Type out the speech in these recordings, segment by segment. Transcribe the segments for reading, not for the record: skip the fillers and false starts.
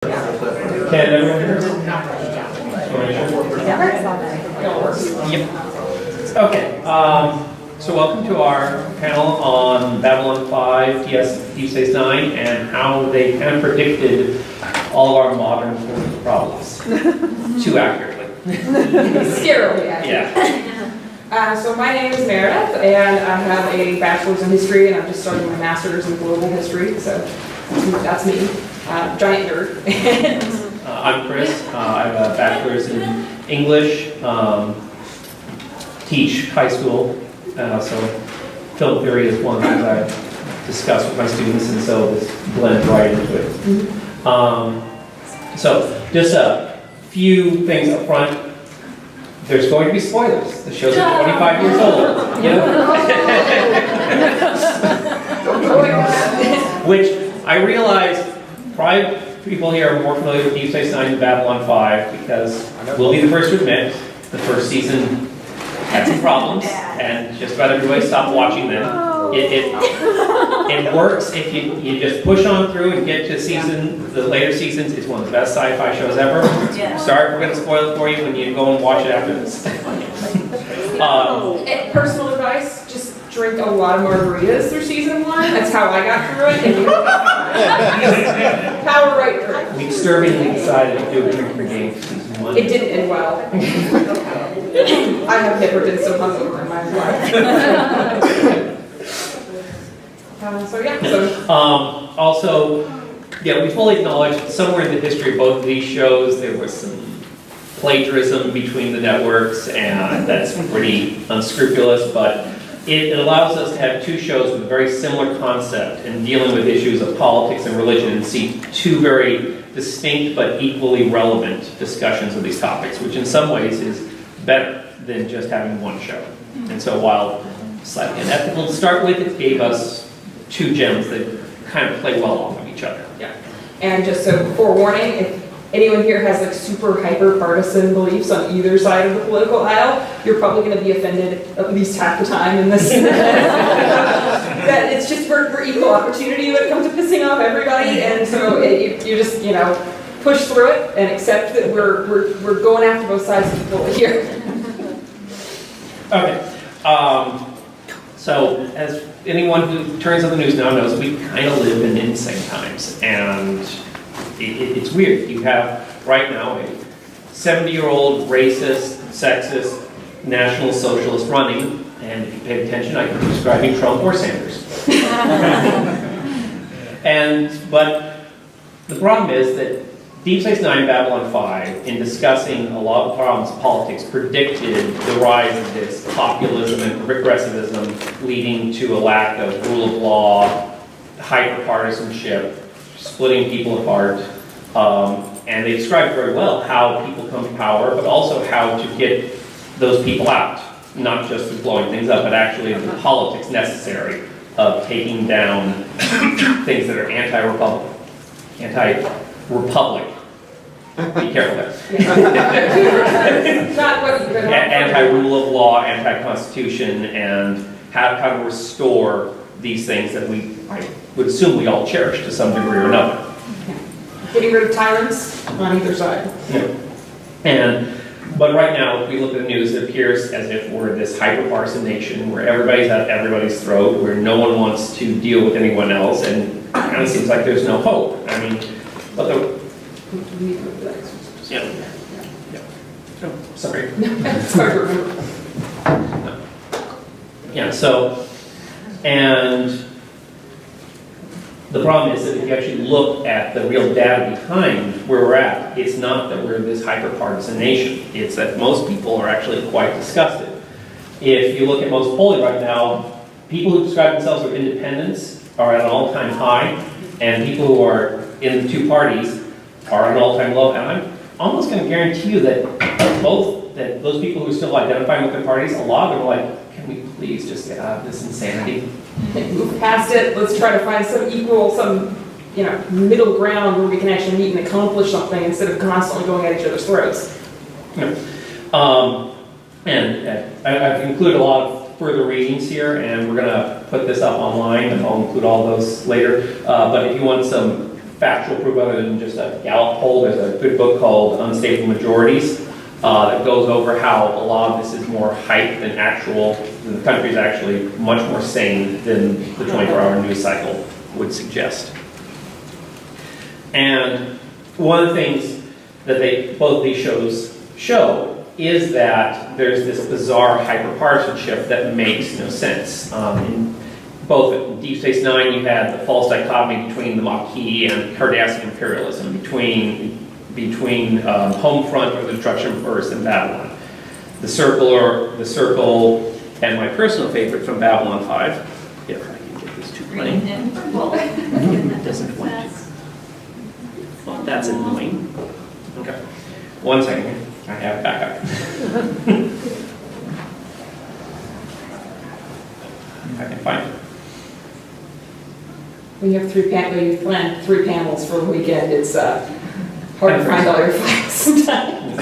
Can everyone hear? Yep. Okay. So welcome to our panel on Babylon 5, Deep Space Nine, and how they kind of predicted all of our modern problems. Too accurately. Scarily accurate. Yeah. So my name is Meredith, and I have a bachelor's in history, and I'm just starting my master's in global history. So that's me, giant nerd. I'm Chris. I have a bachelor's in English, teach high school, so film theory is one that I discuss with my students, and so this blends right into it. So just a few things up front. There's going to be spoilers. The show's 25 years old. You know? Which I realize probably people here are more familiar with Deep Space Nine than Babylon 5, because we'll be the first to admit the first season had some problems, and just about everybody stopped watching them. It works if you just push on through and get to the later seasons. It's one of the best sci-fi shows ever. Sorry, we're going to spoil it for you when you go and watch it after this. And personal advice, just drink a lot of margaritas through season 1. That's how I got through it. Power right through. We disturbingly decided to do a drink per game for season 1. It didn't end well. I have never been so hungover in my life. Also, we fully acknowledge that somewhere in the history of both of these shows there was some plagiarism between the networks, and that's pretty unscrupulous, but it allows us to have two shows with a very similar concept and dealing with issues of politics and religion, and see two very distinct but equally relevant discussions of these topics, which in some ways is better than just having one show. And so while slightly unethical to start with, it gave us two gems that kind of play well off of each other. Yeah. And just so forewarning, if anyone here has like super hyper partisan beliefs on either side of the political aisle, you're probably going to be offended at least half the time in this. That it's just for equal opportunity when it comes to pissing off everybody, and so you just push through it and accept that we're going after both sides of the bullet here. Okay. So, as anyone who turns on the news now knows, we kind of live in insane times, and it's weird. You have, right now, a 70-year-old racist, sexist, national socialist running, and if you pay attention, I could be describing Trump or Sanders. But the problem is that Deep Space Nine, Babylon 5, in discussing a lot of the problems of politics, predicted the rise of this populism and progressivism, leading to a lack of rule of law, hyper-partisanship, splitting people apart. And they described very well how people come to power, but also how to get those people out, not just through blowing things up, but actually the politics necessary of taking down things that are anti-republic. Be careful there. Anti-rule of law, anti-constitution, and how to restore these things that I would assume we all cherish to some degree or another. Getting rid of tyrants on either side. Yeah. But right now, if we look at the news, it appears as if we're this hyper-partisan nation where everybody's at everybody's throat, where no one wants to deal with anyone else, and it kind of seems like there's no hope. I mean, but sorry. It's hard to remember. Yeah, so, and the problem is that if you actually look at the real data behind where we're at, it's not that we're this hyper-partisan nation. It's that most people are actually quite disgusted. If you look at most polling right now, people who describe themselves as independents are at an all-time high, and people who are in the two parties are at an all-time low. And I'm almost going to guarantee you that those people who are still identifying with their parties, a lot of them are like, can we please just get out of this insanity? Move past it. Let's try to find some middle ground where we can actually meet and accomplish something instead of constantly going at each other's throats. Yeah. And I've included a lot of further readings here, and we're going to put this up online, and I'll include all those later. But if you want some factual proof other than just a Gallup poll. There's a good book called Unstable Majorities that goes over how a lot of this is more hype than actual. The country is actually much more sane than the 24-hour news cycle would suggest. And one of the things that both of these shows show is that there's this bizarre hyperpartisanship that makes no sense. In Deep Space Nine, you had the false dichotomy between the Maquis and Cardassian imperialism, between Homefront or the destruction of Earth and Babylon. The Circle, and my personal favorite from Babylon 5, if I can get this to play. It doesn't want to. Well, that's annoying. Okay. One second. I have backup. I can find it. When you have you plan 3 panels for the weekend, it's hard to find all your files sometimes.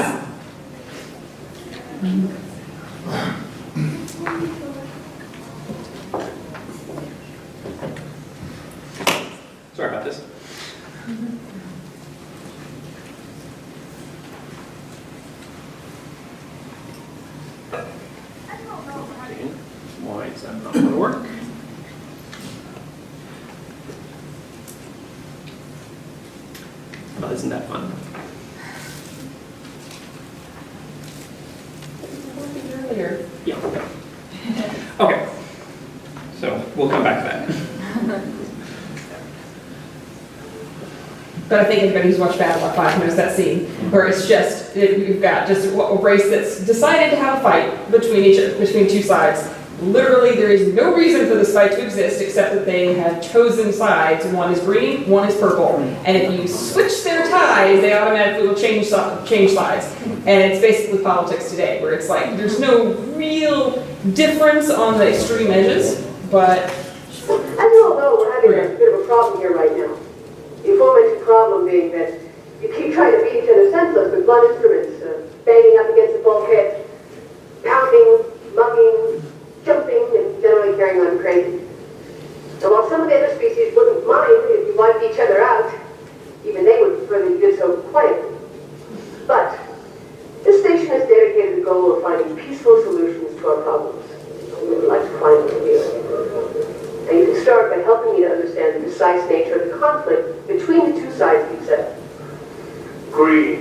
Sorry about this. Why is that not going to work? Oh, isn't that fun? Earlier. Yeah. Okay. So we'll come back to that. But I think anybody who's watched Babylon 5 knows that scene where it's just, you've got just a race that's decided to have a fight between 2 sides. Literally, there is no reason for this fight to exist except that they have chosen sides. One is green, one is purple. And if you switch their ties, they automatically will change sides. And it's basically politics today, where it's like, there's no real difference on the extreme edges, but... As you all know, we're having a bit of a problem here right now. The aforementioned problem being that you keep trying to beat each other senseless with blunt instruments, banging up against the bulkhead, pounding, mugging, jumping, and generally carrying on crazy. And while some of the other species wouldn't mind if you wiped each other out, even they would prefer that you did so quietly. But this station is dedicated to the goal of finding peaceful solutions to our problems. We would like to find them here. And you can start by helping me to understand the precise nature of the conflict between the 2 sides you've set. Green.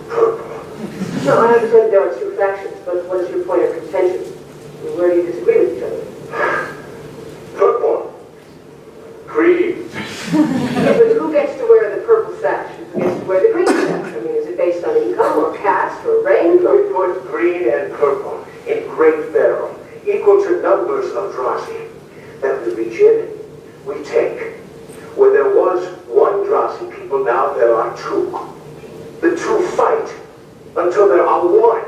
Purple. No, I understand there are 2 factions, but what is your point of contention? And where do you disagree with each other? Purple. Green. Yeah, but who gets to wear the purple sash? Who gets to wear the green sash? I mean, is it based on income or caste or rank? We put green and purple in great barrel, equal to numbers of Drazi. Then we reach in, we take. Where there was 1 Drazi people, now there are 2. The 2 fight until there are 1.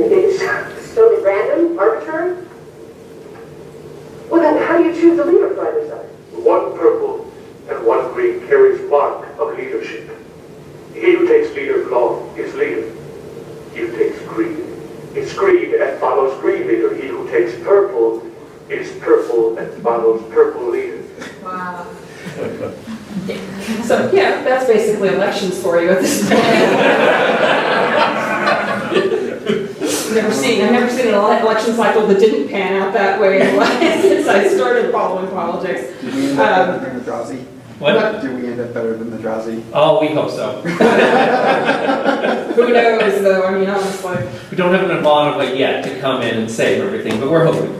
It's totally random, arbitrary? Well, then how do you choose the leader for either side? 1 purple and 1 green carries mark of leadership. He who takes leader's law is leader. He who takes green is green and follows green leader. He who takes purple is purple and follows purple leader. Wow. So, yeah, that's basically elections for you at this point. I've never seen an election cycle that didn't pan out that way since I started following politics. Did we end up better than the Drazi? What? Did we end up better than the Drazi? Oh, we hope so. Who knows, though? I mean, honestly. We don't have an Ivanova yet to come in and save everything, but we're hoping.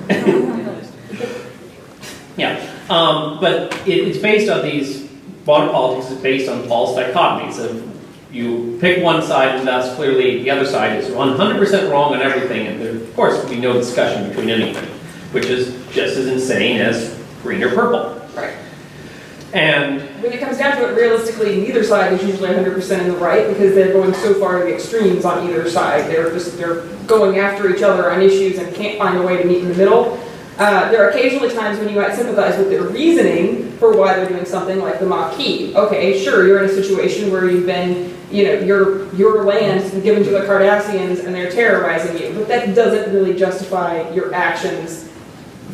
Yeah. But it's based on these, modern politics is based on false dichotomies of you pick one side and thus clearly the other side is 100% wrong on everything, and there, of course, will be no discussion between anything, which is just as insane as green or purple. Right. And When it comes down to it, realistically, neither side is usually 100% in the right because they're going so far to the extremes on either side. They're going after each other on issues and can't find a way to meet in the middle. There are occasionally times when you might sympathize with their reasoning for why they're doing something like the Maquis. Okay, sure, you're in a situation where you've been, your land has been given to the Cardassians and they're terrorizing you, but that doesn't really justify your actions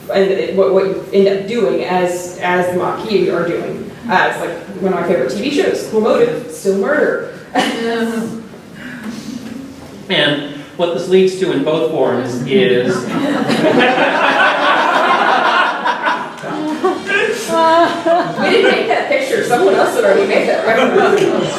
what you end up doing as the Maquis are doing. It's like one of my favorite TV shows, Cool Motive, Still Murder. And what this leads to in both forms is We didn't make that picture, someone else had already made that reference.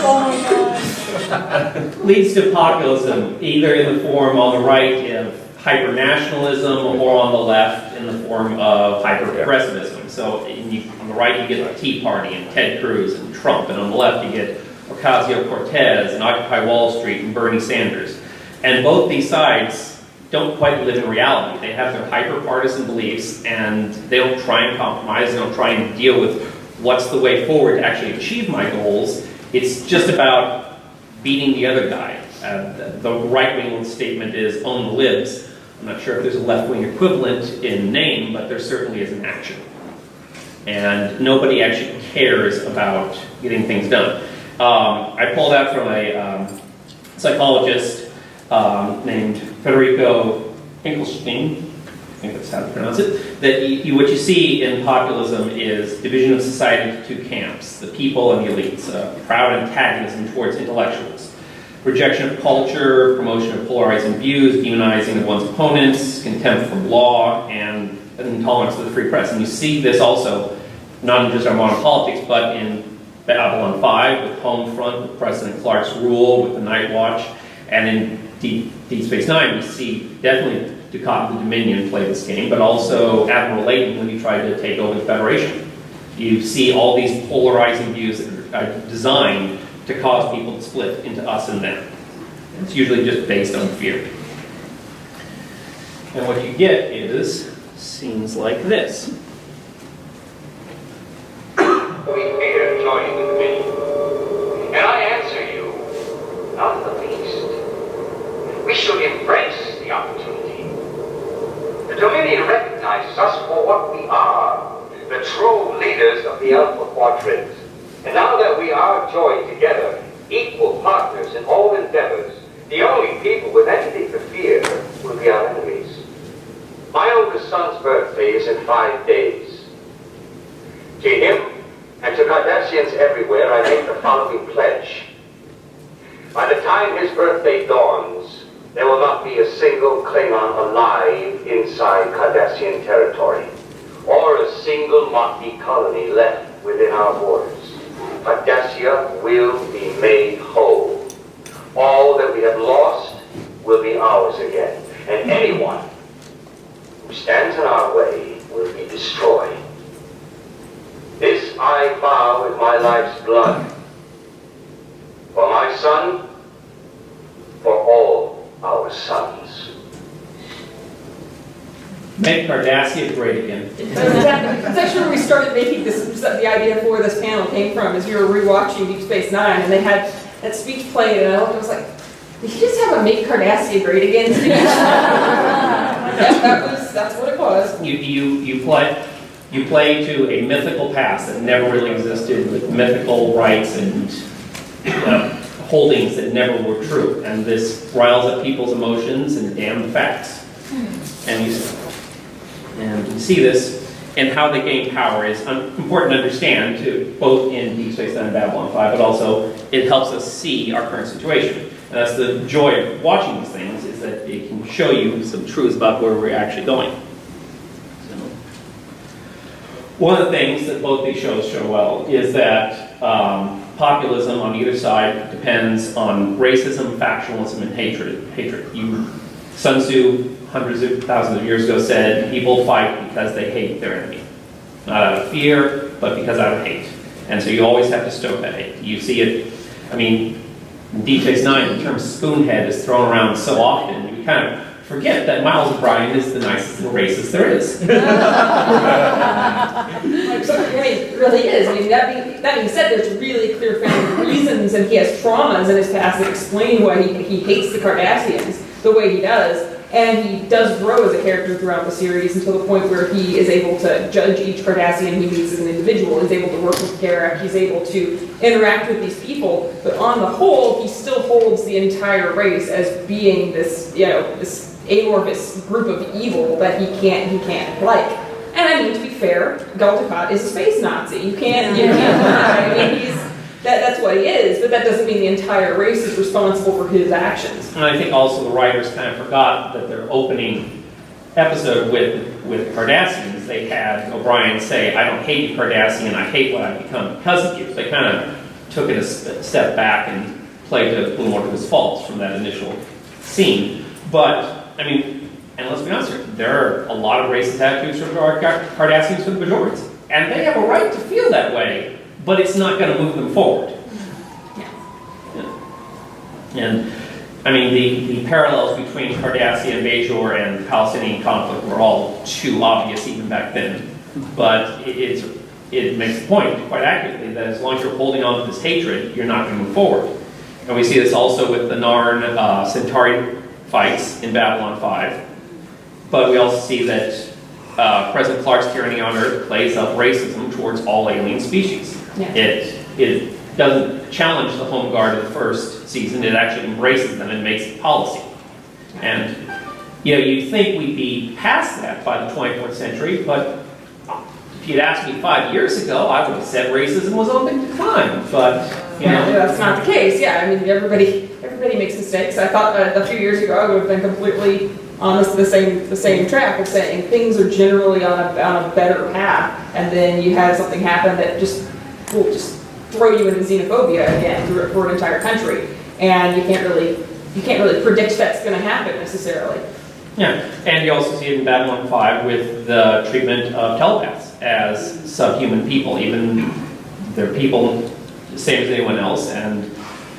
leads to populism, either in the form on the right of hyper-nationalism or on the left in the form of hyper-progressivism. So on the right you get the Tea Party and Ted Cruz and Trump, and on the left you get Ocasio-Cortez and Occupy Wall Street and Bernie Sanders. And both these sides don't quite live in reality. They have their hyper-partisan beliefs, and they don't try and compromise, they don't try and deal with what's the way forward to actually achieve my goals. It's just about beating the other guy. The right-wing statement is own the libs. I'm not sure if there's a left-wing equivalent in name, but there certainly is in action. And nobody actually cares about getting things done. I pulled out from a psychologist named Federico Finkelstein, I think that's how to pronounce it, that what you see in populism is division of society into two camps, the people and the elites, proud antagonism towards intellectuals, rejection of culture, promotion of polarizing views, demonizing of one's opponents, contempt for law, and an intolerance of the free press. And you see this also, not in just our modern politics, but in Babylon 5, with Homefront, with President Clark's rule, with the Night Watch, and in Deep Space Nine, we see definitely Dukat the Dominion play this game, but also Admiral Layton when he tried to take over the Federation. You see all these polarizing views that are designed to cause people to split into us and them. It's usually just based on fear. And what you get is scenes like this. We fear joining the Dominion. And I answer you, not the least. We should embrace the opportunity. The Dominion recognizes us for what we are, the true leaders of the Alpha Quadrant. And now that we are joined together, equal partners in all endeavors, the only people with anything to fear will be our enemies. My oldest son's birthday is in 5 days. To him and to Cardassians everywhere, I make the following pledge. By the time his birthday dawns, there will not be a single Klingon alive inside Cardassian territory, or a single Maquis colony left within our borders. Cardassia will be made whole. All that we have lost will be ours again, and anyone who stands in our way will be destroyed. This I vow with my life's blood, for my son, for all our sons. Make Cardassia great again. That's actually where we started making this, the idea for this panel came from, is we were rewatching Deep Space Nine, and they had that speech played, and I looked, I was like, did he just have a Make Cardassia Great Again speech? That's what it was. You play to a mythical past that never really existed, with mythical rights and holdings that never were true, and this riles up people's emotions and damn the facts. And you see this, and how they gain power is important to understand, both in Deep Space Nine and Babylon 5, but also it helps us see our current situation. And that's the joy of watching these things, is that it can show you some truths about where we're actually going. So, one of the things that both these shows show well is that populism on either side depends on racism, factionalism, and hatred. Sun Tzu, hundreds of thousands of years ago, said people fight because they hate their enemy. Not out of fear, but because out of hate. And so you always have to stoke that hate. You see it, in Deep Space Nine, the term spoonhead is thrown around so often, you kind of forget that Miles O'Brien is the nicest little racist there is. It really is. That being said, there's really clear family reasons, and he has traumas in his past that explain why he hates the Cardassians the way he does. And he does grow as a character throughout the series until the point where he is able to judge each Cardassian he meets as an individual. He's able to work with Garak. He's able to interact with these people. But on the whole, he still holds the entire race as being this, this amorphous group of evil that he can't like. I mean, to be fair, Gul Dukat is a space Nazi. You can't lie. I mean, that's what he is, but that doesn't mean the entire race is responsible for his actions. And I think also the writers kind of forgot that their opening episode with Cardassians, they had O'Brien say, I don't hate you, Cardassian, I hate what I've become because of you. They kind of took it a step back and played to more to his faults from that initial scene. But, I mean, and let's be honest here, there are a lot of racist attitudes from Cardassians for the Bajorans. And they have a right to feel that way, but it's not going to move them forward. Yeah. And, I mean, the parallels between Cardassia and Bajor and the Palestinian conflict were all too obvious even back then. But it makes the point, quite accurately, that as long as you're holding on to this hatred, you're not going to move forward. And we see this also with the Narn Centauri fights in Babylon 5. But we also see that President Clark's tyranny on Earth plays up racism towards all alien species. Yeah. It doesn't challenge the home guard of the first season, it actually embraces them and makes it policy. And, you'd think we'd be past that by the 24th century, but if you'd asked me 5 years ago, I would have said racism was on the decline, but, That's not the case. Yeah, I mean, everybody makes mistakes. I thought a few years ago I would have been completely on the same track of saying things are generally on a better path, and then you have something happen that will just throw you into xenophobia again for an entire country, and you can't really predict that's going to happen necessarily. Yeah, and you also see it in Babylon 5 with the treatment of telepaths as subhuman people. Even they're people the same as anyone else, and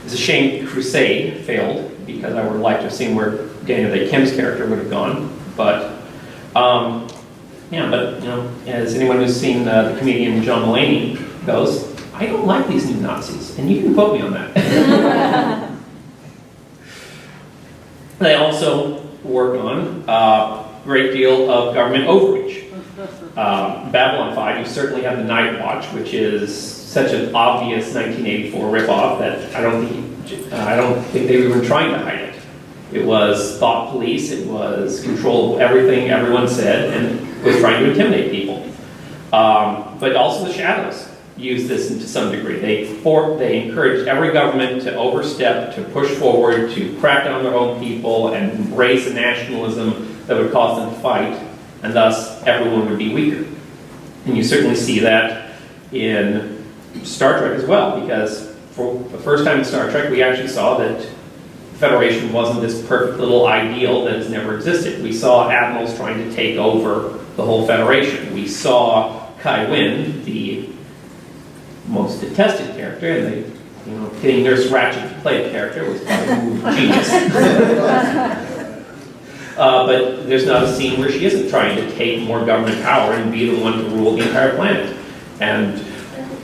it's a shame Crusade failed, because I would have liked to have seen where Daniel Day Kim's character would have gone. But, as anyone who's seen the comedian John Mulaney goes, I don't like these new Nazis, and you can quote me on that. They also work on a great deal of government overreach. Babylon 5, you certainly have the Night Watch, which is such an obvious 1984 ripoff that I don't think they were even trying to hide it. It was thought police, it was control of everything everyone said, and was trying to intimidate people. But also the Shadows use this to some degree. They encourage every government to overstep, to push forward, to crack down on their own people, and embrace a nationalism that would cause them to fight, and thus everyone would be weaker. And you certainly see that in Star Trek as well, because for the first time in Star Trek, we actually saw that the Federation wasn't this perfect little ideal that has never existed. We saw admirals trying to take over the whole Federation. We saw Kai Wynn, the most detested character, and getting Nurse Ratched to play the character was probably a move of genius. But there's not a scene where she isn't trying to take more government power and be the one to rule the entire planet. And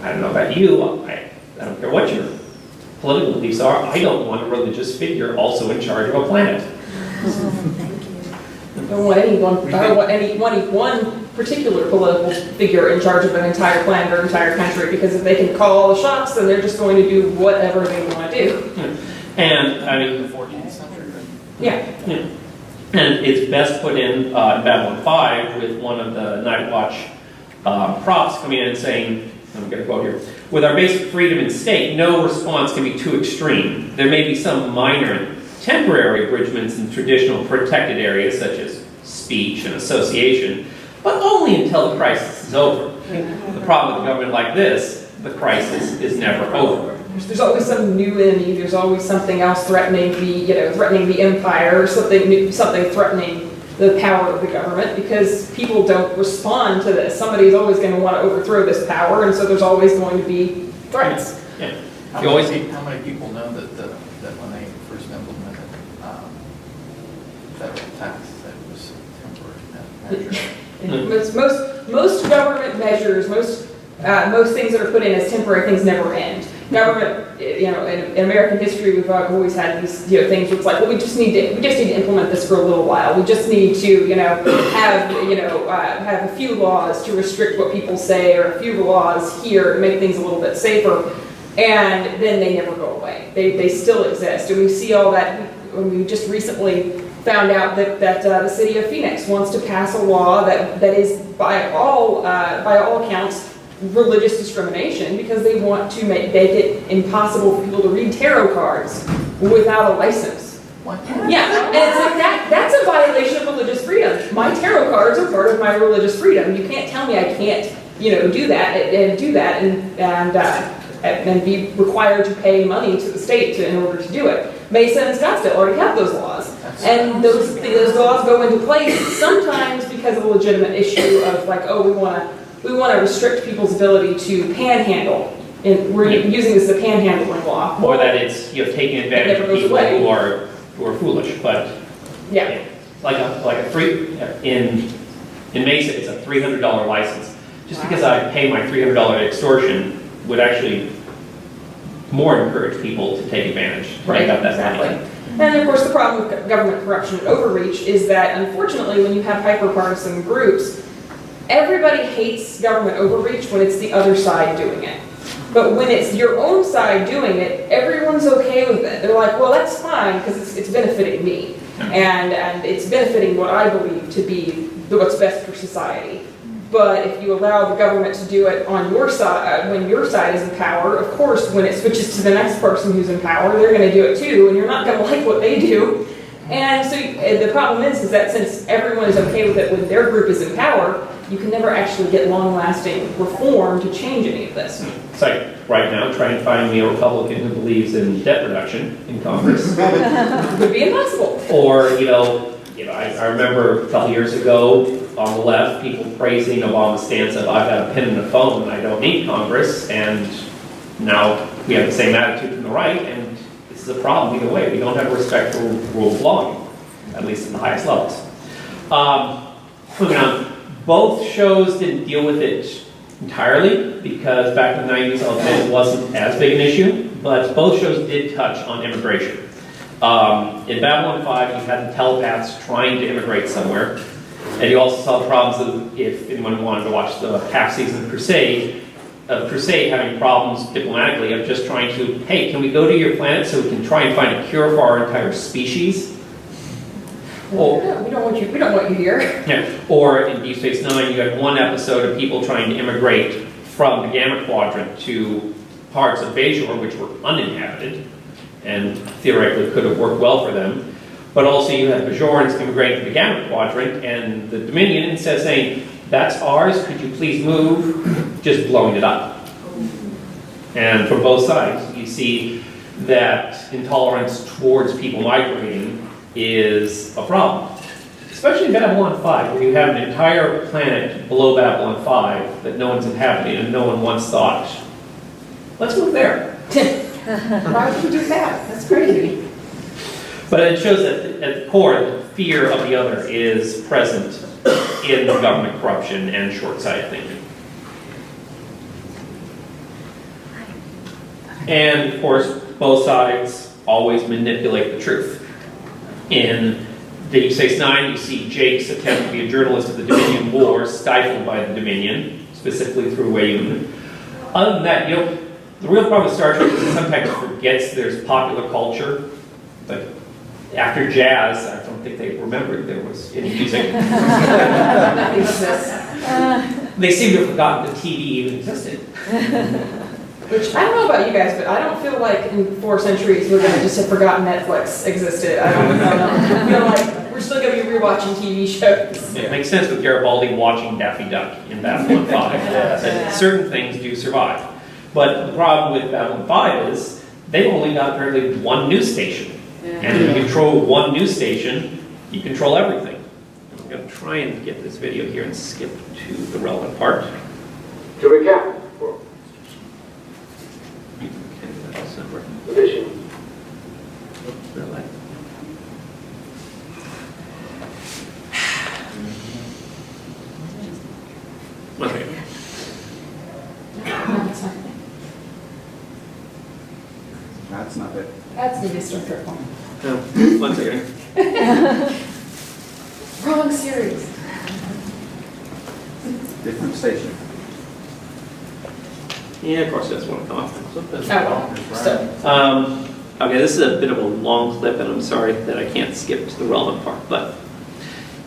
I don't know about you, I don't care what your political beliefs are, I don't want a religious figure also in charge of a planet. I don't want one particular political figure in charge of an entire planet or entire country, because if they can call all the shots, then they're just going to do whatever they want to do. Yeah. And I mean, The 14th century, right? Yeah. And it's best put in Babylon 5 with one of the Night Watch props coming in and saying, I'm going to quote here, with our basic freedom in state, no response can be too extreme. There may be some minor temporary abridgments in traditional protected areas such as speech and association, but only until the crisis is over. The problem with a government like this, the crisis is never over. There's always some new enemy. There's always something else threatening the empire, or something new, something threatening the power of the government, because people don't respond to this. Somebody's always going to want to overthrow this power, and so there's always going to be threats. Yeah. How You always many people know that when they first implemented federal tax, that it was temporary measure? Most government measures, most things that are put in as temporary things never end. Government, in American history, we've always had these, things where it's like, well, we just need to implement this for a little while. We just need to, have a few laws to restrict what people say, or a few laws here to make things a little bit safer, and then they never go away. They still exist, and we see all that. We just recently found out that the city of Phoenix wants to pass a law that is by all accounts religious discrimination because they want to make it impossible for people to read tarot cards without a license. What? Yeah, and it's like that's a violation of religious freedom. My tarot cards are part of my religious freedom. You can't tell me I can't, do that and be required to pay money to the state in order to do it. Mesa and Scottsdale already have those laws. And those laws go into place sometimes because of a legitimate issue of like, oh, we want to restrict people's ability to panhandle. And we're using this as a panhandling law. Or that it's, taking advantage It never of goes people away. who are foolish, but Yeah. like a free, in Mesa, it's a $300 license. Just because I pay my $300 extortion would actually more encourage people to take advantage, to make up that money. Exactly. And of course, the problem with government corruption and overreach is that unfortunately, when you have hyper-partisan groups, everybody hates government overreach when it's the other side doing it. But when it's your own side doing it, everyone's okay with it. They're like, well, that's fine because it's benefiting me. And it's benefiting what I believe to be what's best for society. But if you allow the government to do it on your side, when your side is in power, of course, when it switches to the next person who's in power, they're going to do it too, and you're not going to like what they do. And so the problem is that since everyone is okay with it when their group is in power, you can never actually get long-lasting reform to change any of this. It's like, right now, try and find me a Republican who believes in debt reduction in Congress. It would be impossible. Or, I remember a couple years ago, on the left, people praising Obama's stance of, I've got a pen and a phone and I don't need Congress, and now we have the same attitude from the right, and this is a problem either way. We don't have respect for rule of law, at least at the highest levels. Moving on, both shows didn't deal with it entirely, because back in the 90s, I'll admit it wasn't as big an issue, but both shows did touch on immigration. In Babylon 5, you had the telepaths trying to immigrate somewhere, and you also saw the problems of, if anyone wanted to watch the half season of Crusade having problems diplomatically of just trying to, hey, can we go to your planet so we can try and find a cure for our entire species? Well, we don't want you here. Yeah. Or in Deep Space Nine, you had one episode of people trying to immigrate from the Gamma Quadrant to parts of Bajor, which were uninhabited, and theoretically could have worked well for them. But also you had Bajorans immigrating to the Gamma Quadrant, and the Dominion, instead of saying, that's ours, could you please move, just blowing it up. And from both sides, you see that intolerance towards people migrating is a problem. Especially in Babylon 5, where you have an entire planet below Babylon 5 that no one's inhabiting, and no one once thought, let's move there. Why would you do that? That's crazy. But it shows that at the core, the fear of the other is present in the government corruption and short-sighted thinking. And of course, both sides always manipulate the truth. In Deep Space Nine, you see Jake's attempt to be a journalist of the Dominion War stifled by the Dominion, specifically through Wayun. Other than that, the real problem with Star Trek is it sometimes forgets there's popular culture. But after jazz, I don't think they remembered there was any music. They seem to have forgotten that TV even existed. Which, I don't know about you guys, but I don't feel like in 4 centuries we're going to just have forgotten Netflix existed. I don't feel like we're still going to be rewatching TV shows. It makes sense with Garibaldi watching Daffy Duck in Babylon 5. That certain things do survive. But the problem with Babylon 5 is they've only got apparently one news station. And if you control one news station, you control everything. I'm going to try and get this video here and skip to the relevant part. To recap, the mission. Okay. That's not it. That's the Star Trek one. No, 1 second. Wrong series. Different station. Yeah, of course, that's one off. Oh, well. So, Okay, this is a bit of a long clip, and I'm sorry that I can't skip to the relevant part, but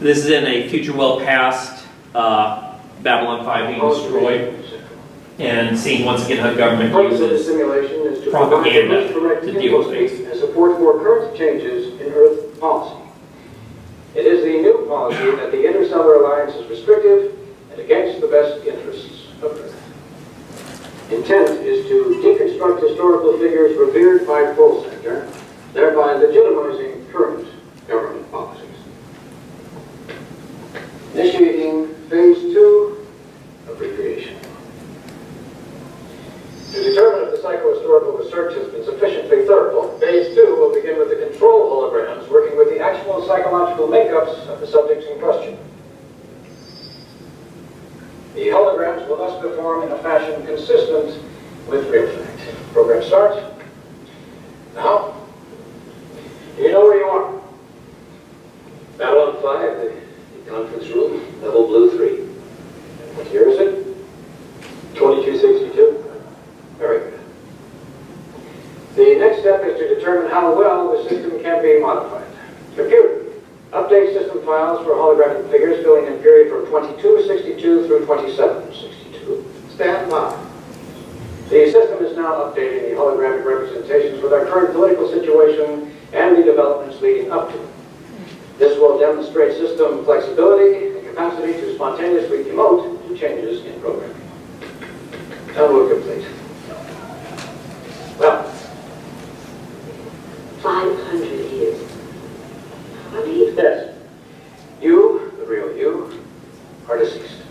this is in a future well past Babylon 5 being destroyed, and seeing once again how government The purpose of the uses simulation is to provide the propaganda most correct to deal with info things. speak and support for current changes in Earth policy. It is the new policy that the Interstellar Alliance is restrictive and against the best interests of Earth. Intent is to deconstruct historical figures revered by Full Center, thereby legitimizing current government policies. Initiating Phase 2 of recreation. To determine if the psychohistorical research has been sufficiently thorough, Phase 2 will begin with the control holograms working with the actual psychological makeups of the subjects in question. The holograms will thus perform in a fashion consistent with real fact. Program starts. Now, you know where you are. Babylon 5, the conference room, level blue 3. What year is it? 2262. Very good. The next step is to determine how well the system can be modified. Computer, update system files for holographic figures filling in period from 2262 through 2762. Stand by. The system is now updating the holographic representations with our current political situation and the developments leading up to it. This will demonstrate system flexibility and capacity to spontaneously emote to changes in programming. Download complete. Well, 500 years. Honey? yes. You, the real you, are deceased.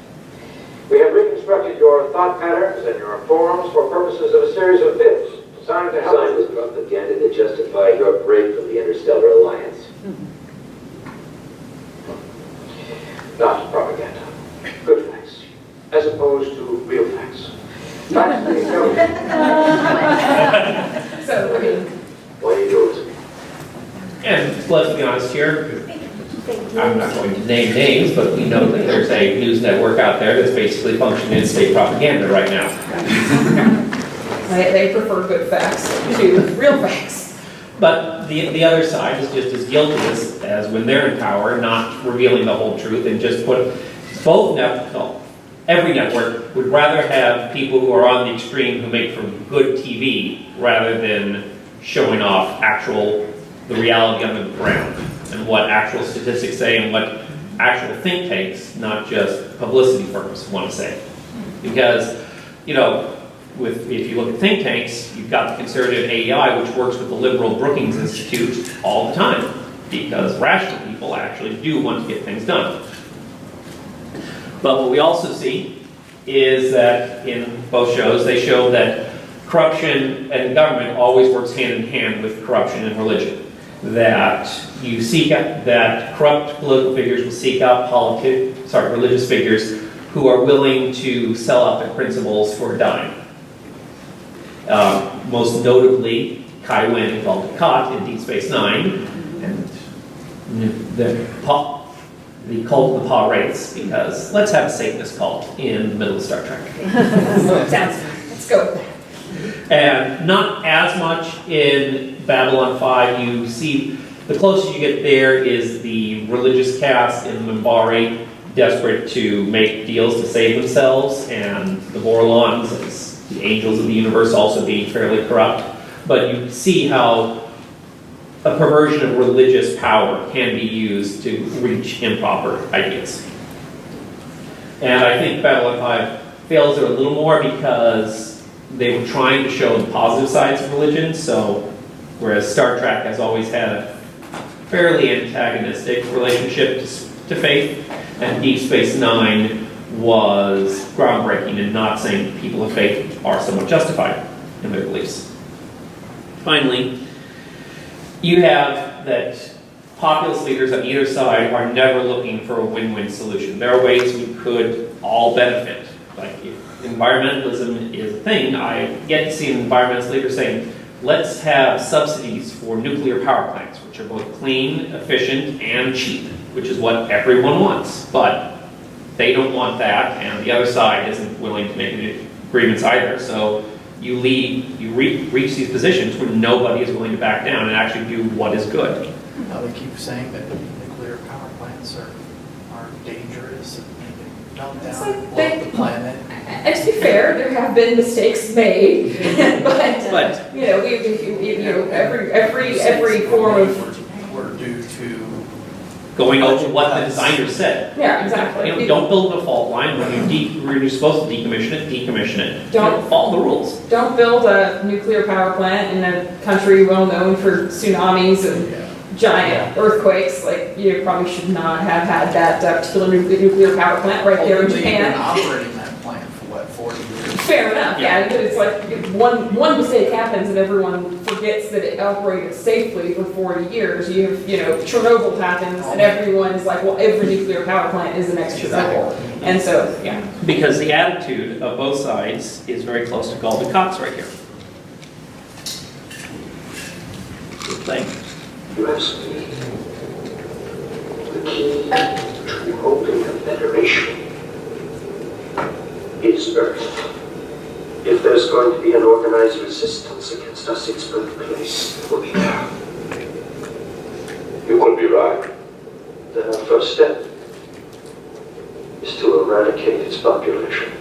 We have reconstructed your thought patterns and your forms for purposes of a series of bits designed to help Designed with propaganda to justify your break from the Interstellar Alliance. not propaganda. Good facts, as opposed to real facts. Facts that you know. So, I mean, Why are you doing this? And let's be honest here, I'm not going to name names, but we know that there's a news network out there that's basically functioning in state propaganda right now. they prefer good facts to real facts. But the other side is just as guilty as when they're in power, not revealing the whole truth and just put every network would rather have people who are on the extreme who make for good TV rather than showing off the reality on the ground and what actual statistics say and what actual think tanks, not just publicity firms, want to say. Because, if you look at think tanks, you've got the conservative AEI, which works with the liberal Brookings Institute all the time, because rational people actually do want to get things done. But what we also see is that in both shows, they show that corruption and government always works hand in hand with corruption and religion. That corrupt political figures will seek out religious figures who are willing to sell out their principles for a dime. Most notably, Kai Wen called Dukat in Deep Space Nine, and the cult of the Pa Wraiths, because let's have a Satanist cult in the middle of Star Trek. Let's go with that. And not as much in Babylon 5. You see, the closest you get there is the religious caste in Minbari, desperate to make deals to save themselves, and the Vorlons, as the angels of the universe, also being fairly corrupt. But you see how a perversion of religious power can be used to reach improper ideas. And I think Babylon 5 fails there a little more because they were trying to show the positive sides of religion, so whereas Star Trek has always had a fairly antagonistic relationship to faith, and Deep Space Nine was groundbreaking in not saying people of faith are somewhat justified in their beliefs. Finally, you have that populist leaders on either side are never looking for a win-win solution. There are ways we could all benefit. Like if environmentalism is a thing, I get to see an environmentalist leader saying, let's have subsidies for nuclear power plants, which are both clean, efficient, and cheap, which is what everyone wants. But they don't want that, and the other side isn't willing to make any agreements either. So you reach these positions where nobody is willing to back down and actually do what is good. Now they keep saying that nuclear power plants are dangerous and they can melt It's down like and blow they- up the planet. And to be fair, there have been mistakes made, but, But- you know, every form of, Were due to, Going over what the designer said. yeah, exactly. You know, don't build a fault line when you're supposed to decommission it, decommission it. Don't- Follow the rules. Don't build a nuclear power plant in a country well known for tsunamis and yeah. giant earthquakes. Like, you probably should not have had that particular nuclear power plant right there in They've been Japan. operating that plant for what, 40 years? Fair enough, yeah, but it's like, if one mistake happens and everyone forgets that it operated safely for 40 years. You know, Chernobyl happens and everyone's like, well, every nuclear power plant is the next Chernobyl. And so, yeah. Because the attitude of both sides is very close to Golden Cox right here. Good thing. You ask me, the key to holding a federation is Earth. If there's going to be an organized resistance against us, its birthplace will be there. You could be right. Then our first step is to eradicate its population.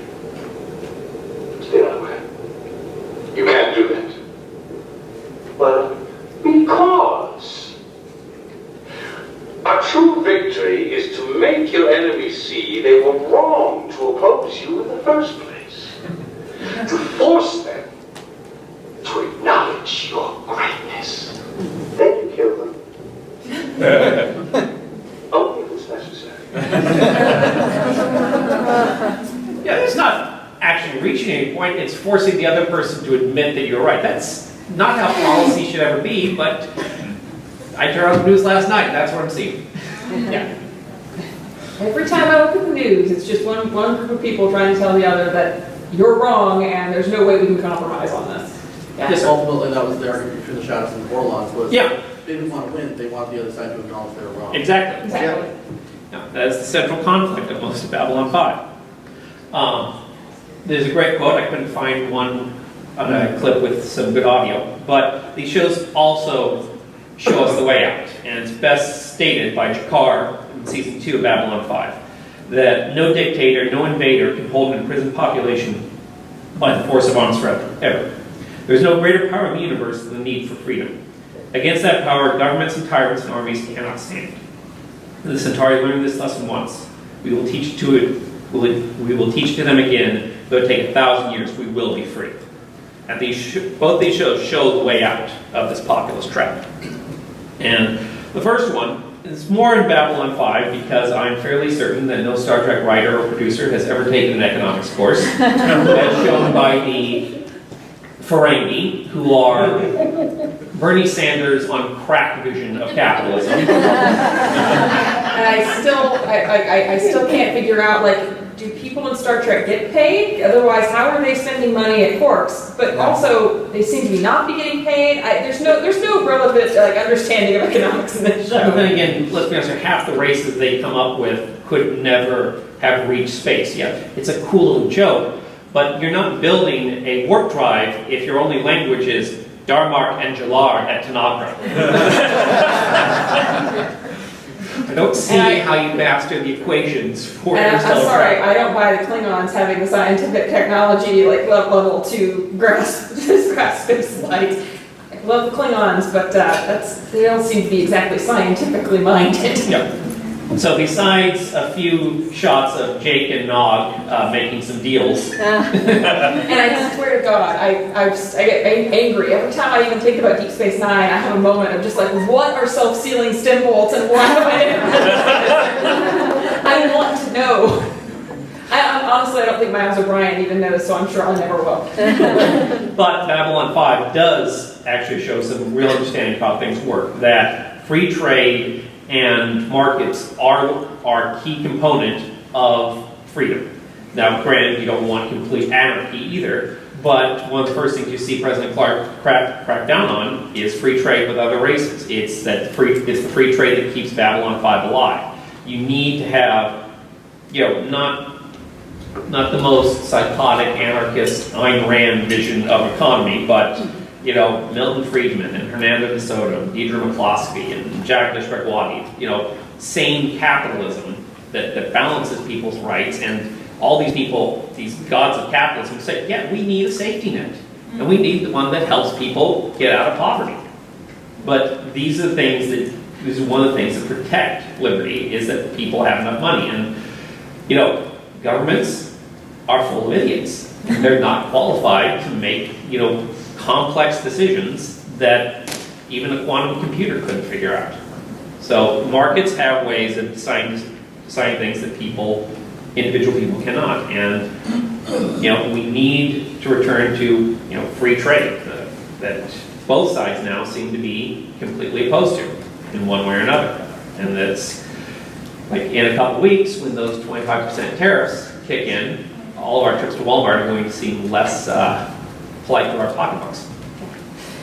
It's the only way. You can't do that. Well, because a true victory is to make your enemies see they were wrong to oppose you in the first place. To force them to acknowledge your greatness. Then you kill them. Only if it's necessary. Yeah, it's not actually reaching any point, it's forcing the other person to admit that you're right. That's not how policy should ever be, but I turned on the news last night, and that's what I'm seeing. Yeah. Every time I look at the news, it's just one group of people trying to tell the other that you're wrong and there's no way we can compromise on this. Yeah. Yes, sir. Ultimately, that was the argument between the Shadows and the Warlocks, was Yeah. they didn't want to win, they want the other side to acknowledge they were wrong. Exactly. Exactly. Yeah, that is the central conflict of most of Babylon 5. There's a great quote, I couldn't find one on a clip with some good audio, but these shows also show us the way out, and it's best stated by Jakar in season 2 of Babylon 5, that no dictator, no invader can hold an imprisoned population by the force of arms forever, ever. There's no greater power in the universe than the need for freedom. Against that power, governments and tyrants and armies cannot stand. The Centauri learned this lesson once. We will teach to them again, though it take 1,000 years, we will be free. And both these shows show the way out of this populist trap. And the first one is more in Babylon 5 because I'm fairly certain that no Star Trek writer or producer has ever taken an economics course, as shown by the Ferengi, who are Bernie Sanders on crack vision of capitalism. And I still can't figure out, like, do people in Star Trek get paid? Otherwise, how are they spending money at Quarks? But also, they seem to be not be getting paid. There's no relevant understanding of economics in this show. But then again, let's be honest, half the races they come up with could never have reached space. Yeah, it's a cool little joke, but you're not building a warp drive if your only language is Darmok and Jalar at Tanagra. I don't see how you master the equations for And I'm interstellar sorry, travel. I don't buy the Klingons having the scientific technology level to grasp space flight. I love the Klingons, but they don't seem to be exactly scientifically minded. Yeah. So besides a few shots of Jake and Nog making some deals, And I swear to God, I get angry. Every time I even think about Deep Space Nine, I have a moment of just like, what are self-sealing stem bolts and why do I want to know. Honestly, I don't think Miles O'Brien even knows, so I'm sure I never will. but Babylon 5 does actually show some real understanding of how things work, that free trade and markets are key component of freedom. Now, granted, you don't want complete anarchy either, but one of the first things you see President Clark crack down on is free trade with other races. It's the free trade that keeps Babylon 5 alive. You need to have, not not the most psychotic anarchist Ayn Rand vision of economy, but you know, Milton Friedman and Hernando de Soto, Deidre McCloskey and Jack Deshpegwadi, you know, sane capitalism that balances people's rights, and all these people, these gods of capitalism say, yeah, we need a safety net, and we need the one that helps people get out of poverty. But these are things that, this is one of the things that protect liberty, is that people have enough money. And, you know, governments are full of idiots. They're not qualified to make, you know, complex decisions that even a quantum computer couldn't figure out. So markets have ways of deciding things that individual people cannot. And, you know, we need to return to, you know, free trade that both sides now seem to be completely opposed to in one way or another. And that's, like, in a couple weeks, when those 25% tariffs kick in, all of our trips to Walmart are going to seem less polite to our pocketbooks.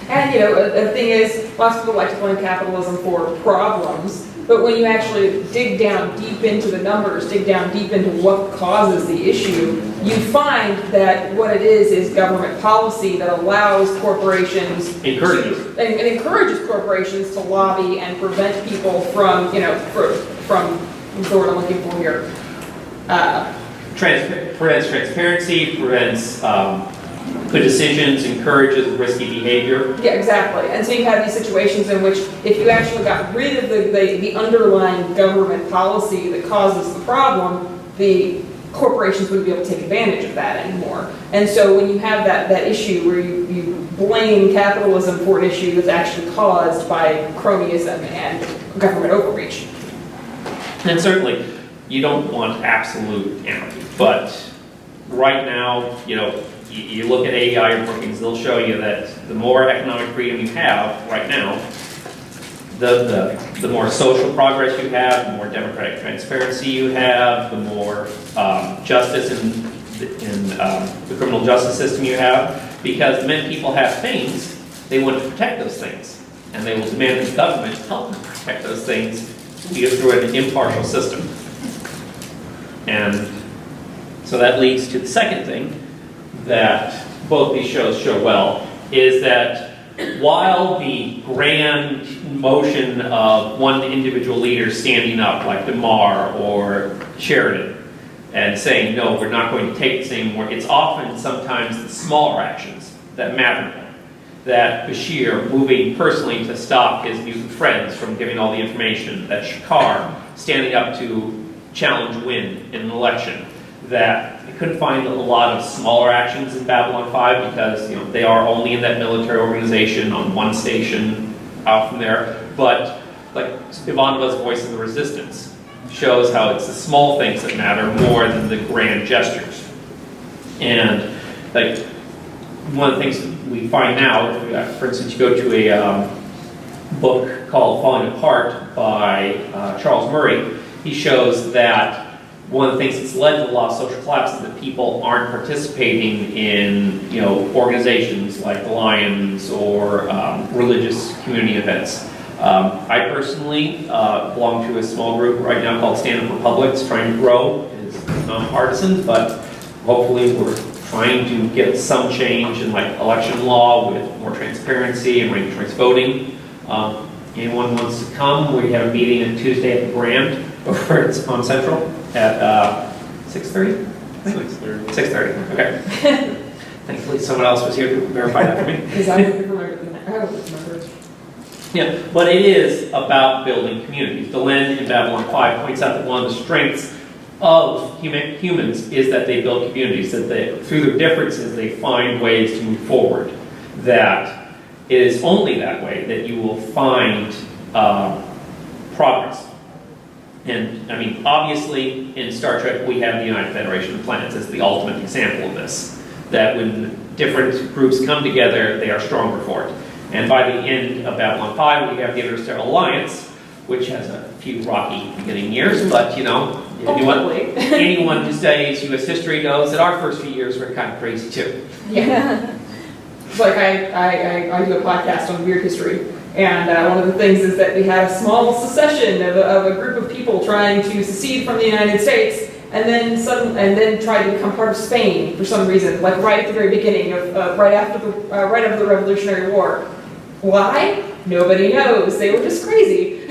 And, you know, the thing is, lots of people like to blame capitalism for problems, but when you actually dig down deep into the numbers, dig down deep into what causes the issue, you find that what it is government policy that allows corporations Encourages. and encourages corporations to lobby and prevent people from, you know, from what's the word I'm looking for here? Prevents transparency, prevents good decisions, encourages risky behavior. Yeah, exactly. And so you have these situations in which if you actually got rid of the underlying government policy that causes the problem, the corporations wouldn't be able to take advantage of that anymore. And so when you have that issue where you blame capitalism for an issue that's actually caused by cronyism and government overreach. And certainly, you don't want absolute anarchy, but right now, you know, you look at AEI or Brookings, they'll show you that the more economic freedom you have right now, the more social progress you have, the more democratic transparency you have, the more justice in the criminal justice system you have, because the minute people have things, they want to protect those things, and they will demand that the government help them protect those things through an impartial system. And so that leads to the second thing that both these shows show well, is that while the grand motion of one individual leader standing up, like DeMar or Sheridan, and saying, no, we're not going to take this anymore, it's often sometimes the smaller actions that matter. That Bashir moving personally to stop his mutant friends from giving all the information, that Shakar standing up to challenge win in an election, that I couldn't find a lot of smaller actions in Babylon 5 because, you know, they are only in that military organization on one station out from there. But like Ivanova's Voice of the Resistance shows how it's the small things that matter more than the grand gestures. And like one of the things we find now, for instance, you go to a book called Falling Apart by Charles Murray, he shows that one of the things that's led to a lot of social collapse is that people aren't participating in, you know, organizations like the Lions or religious community events. I personally belong to a small group right now called Stand Up Republics, trying to grow. It's nonpartisan, but hopefully we're trying to get some change in like election law with more transparency and ranked choice voting. Anyone wants to come, we have a meeting on Tuesday at the Grand over at on Central at 6:30? 6:30. 6:30, okay. Thankfully someone else was here to verify that for me. Because I don't remember. Yeah, but it is about building communities. Delenn in Babylon 5 points out that one of the strengths of humans is that they build communities, that through their differences they find ways to move forward. That it is only that way that you will find progress. And I mean, obviously in Star Trek we have the United Federation of Planets as the ultimate example of this. That when different groups come together, they are stronger for it. And by the end of Babylon 5, we have the Interstellar Alliance, which has a few rocky beginning years, but you know, anyone who studies U.S. history knows that our first few years were kind of crazy too. Yeah. It's like I do a podcast on weird history, and one of the things is that we had a small secession of a group of people trying to secede from the United States, and then tried to become part of Spain for some reason, like right at the very beginning of, right after the Revolutionary War. Why? Nobody knows. They were just crazy.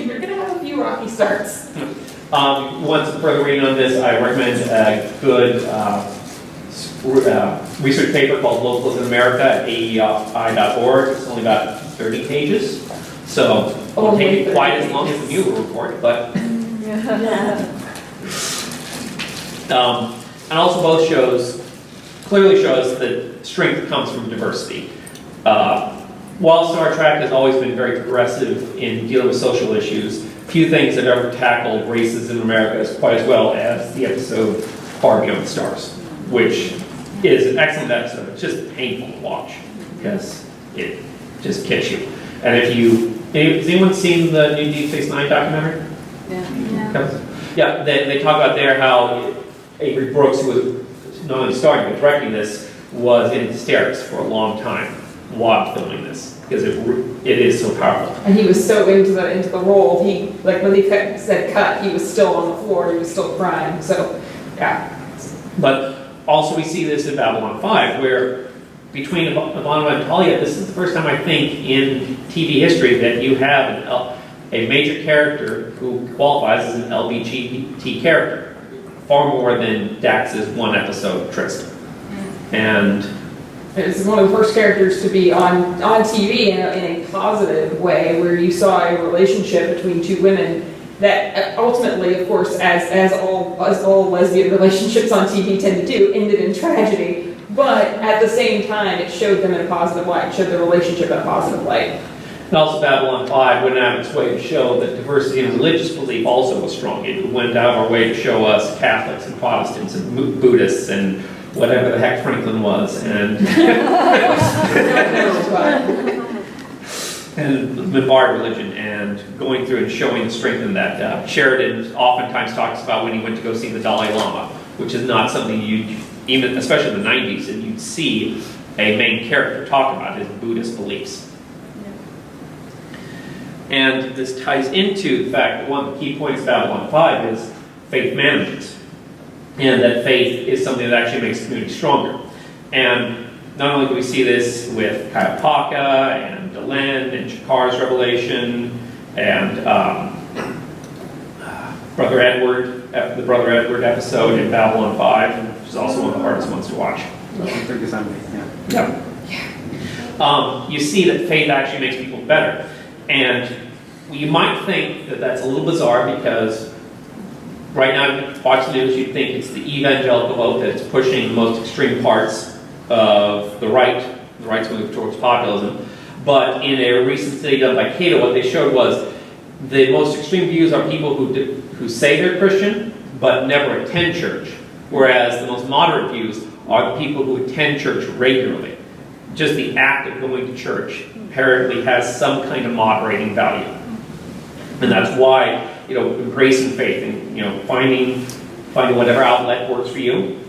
You're gonna have a few rocky starts. Want some further reading on this, I recommend a good research paper called Locals in America at aei.org. It's only about 30 pages, so it won't take you quite as long as the Mueller report, but... and also both shows clearly shows that strength comes from diversity. While Star Trek has always been very progressive in dealing with social issues, few things have ever tackled racism in America quite as well as the episode Far Beyond the Stars, which is an excellent episode. It's just painful to watch because it just gets you. And has anyone seen the new Deep Space Nine documentary? Yeah, they talk about there how Avery Brooks, who was not only starring but directing this, was in hysterics for a long time while filming this because it is so powerful. And he was so into the role. He when they said cut, he was still on the floor. He was still crying. So, yeah. But also we see this in Babylon 5, where between Ivanova and Talia, this is the first time I think in TV history that you have a major character who qualifies as an LGBT character, far more than Dax's one episode Tristan. And it's one of the first characters to be on TV in a positive way, where you saw a relationship between two women that ultimately, of course, as all lesbian relationships on TV tend to do, ended in tragedy. But at the same time, it showed them in a positive light, showed the relationship in a positive light. And also Babylon 5 went out of its way to show that diversity in religious belief also was strong. It went out of our way to show us Catholics and Protestants and Buddhists and whatever the heck Franklin was, and and the Mabard religion, and going through and showing the strength in that. Sheridan oftentimes talks about when he went to go see the Dalai Lama, which is not something even especially in the 90s, and you'd see a main character talk about his Buddhist beliefs. And this ties into the fact that one of the key points of Babylon 5 is faith management. And that faith is something that actually makes the community stronger. And not only do we see this with Kayapaka and Delenn and Shakar's revelation and Brother Edward, the Brother Edward episode in Babylon 5, which is also one of the hardest ones to watch. You see that faith actually makes people better. And you might think that that's a little bizarre because right now, if you watch the news, you'd think it's the evangelical vote that's pushing the most extreme parts of the right. The right's move towards populism. But in a recent study done by Cato, what they showed was the most extreme views are people who say they're Christian but never attend church, whereas the most moderate views are the people who attend church regularly. Just the act of going to church apparently has some kind of moderating value. And that's why, embracing faith and, finding whatever outlet works for you.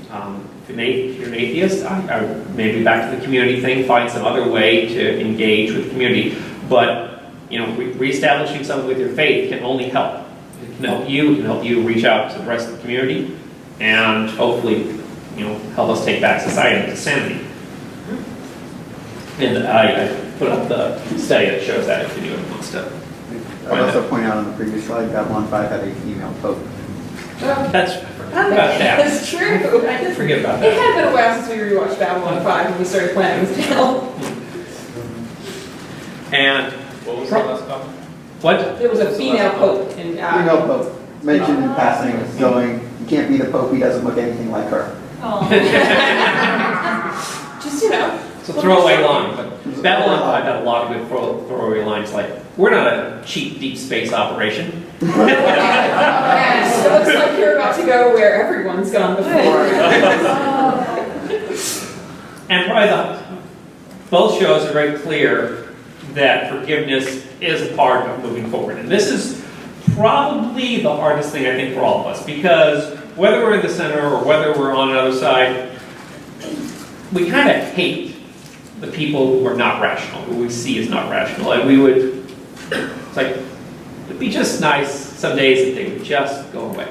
If you're an atheist, I maybe back to the community thing, find some other way to engage with the community. But, reestablishing something with your faith can only help. It can help you reach out to the rest of the community, and hopefully, help us take back society to sanity. And I put up the study that shows that if anyone wants to. I'd also point out on the previous slide, Babylon 5 had a female pope. That's I forgot about that. That's true. I did forget about It that. had been a while since we rewatched Babylon 5 when we started planning this panel. And What was the last comment? what? There was a female pope in Female pope, mentioned in passing, going, you can't be the pope, he doesn't look anything like her. Just, It's a throwaway line, but Babylon 5 had a lot of good throwaway lines like, we're not a cheap deep space operation. Yes, it looks like you're about to go where everyone's gone before. And probably both shows are very clear that forgiveness is a part of moving forward. And this is probably the hardest thing, I think, for all of us, because whether we're in the center or whether we're on another side, we kind of hate the people who are not rational, who we see as not rational. And it's like, it'd be just nice some days if they would just go away.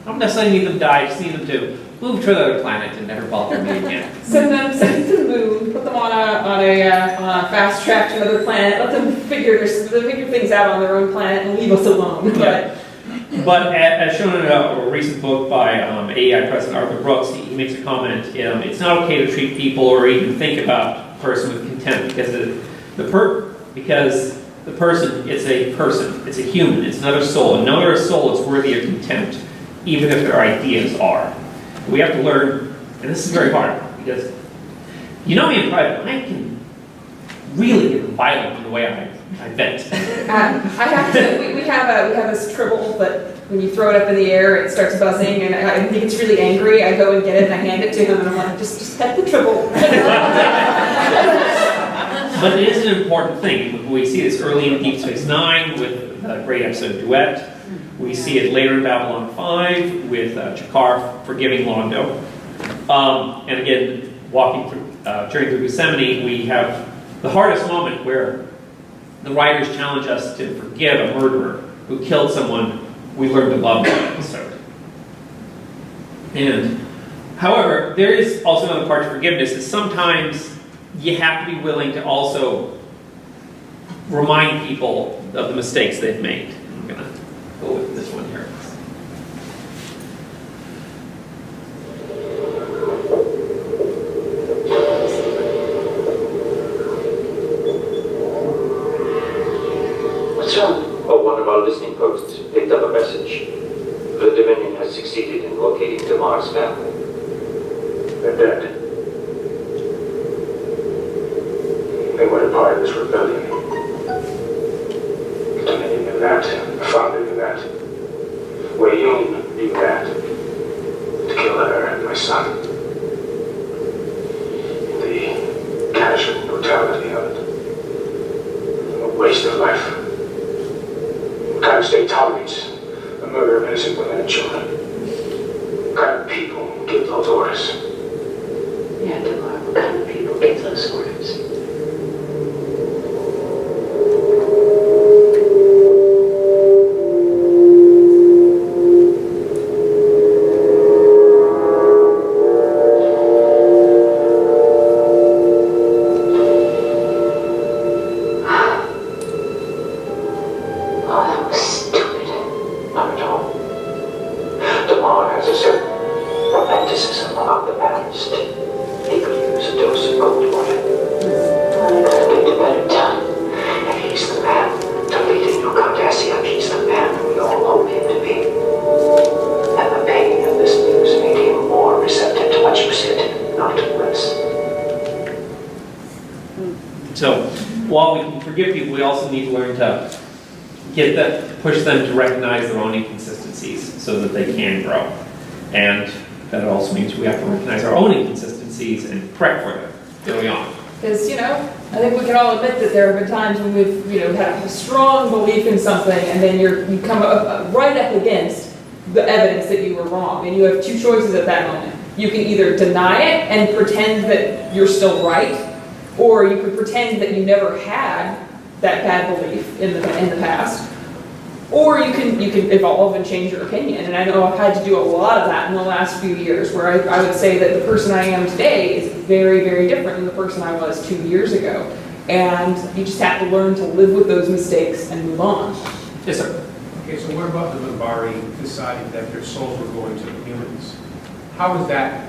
I don't necessarily need them to die, I just need them to move to another planet and never bother me again. Send them to the moon, put them on a fast track to another planet, let them figure things out on their own planet and leave us alone. Yeah. But as shown in a recent book by AEI President Arthur Brooks, he makes a comment, it's not okay to treat people or even think about a person with contempt because the person, it's a human, it's another soul, and no other soul is worthy of contempt, even if their ideas are. We have to learn, and this is very hard, because you know me in private, I can really get violent in the way I vent. I have to. We have this tribble that when you throw it up in the air, it starts buzzing, and I think it's really angry. I go and get it and I hand it to him, and I'm like, just pet the tribble. But it is an important thing. We see this early in Deep Space Nine with the great episode Duet. We see it later in Babylon 5 with Chakar forgiving Londo. And again, walking through, journey through Yosemite, we have the hardest moment where the writers challenge us to forgive a murderer who killed someone we learned to love in that episode. And, however, there is also another part to forgiveness, is sometimes you have to be willing to also remind people of the mistakes they've made. I'm going to go with this one here. What's wrong? Oh, one of our listening posts picked up a message. The Dominion has succeeded in locating Damar's family. They're dead. They weren't part of this rebellion. The Dominion knew that. The Founder knew that. Wei Yun knew that. To kill her and my son. The casual brutality of it. A waste of life. What kind of state tolerates the murder of innocent women and children? What kind of people give those orders? Yeah, Damar, what kind of people give those orders? So, while we can forgive people, we also need to learn to push them to recognize their own inconsistencies so that they can grow. And that also means we have to recognize our own inconsistencies and correct for them early on. Because, I think we can all admit that there have been times when we've, had a strong belief in something, and then you come up, right up against the evidence that you were wrong, and you have two choices at that moment. You can either deny it and pretend that you're still right, or you could pretend that you never had that bad belief in the past, or you can evolve and change your opinion. And I know I've had to do a lot of that in the last few years, where I would say that the person I am today is very, very different than the person I was 2 years ago. And you just have to learn to live with those mistakes and move on. Yes, sir. Okay, so what about the Minbari deciding that their souls were going to the humans? How was that?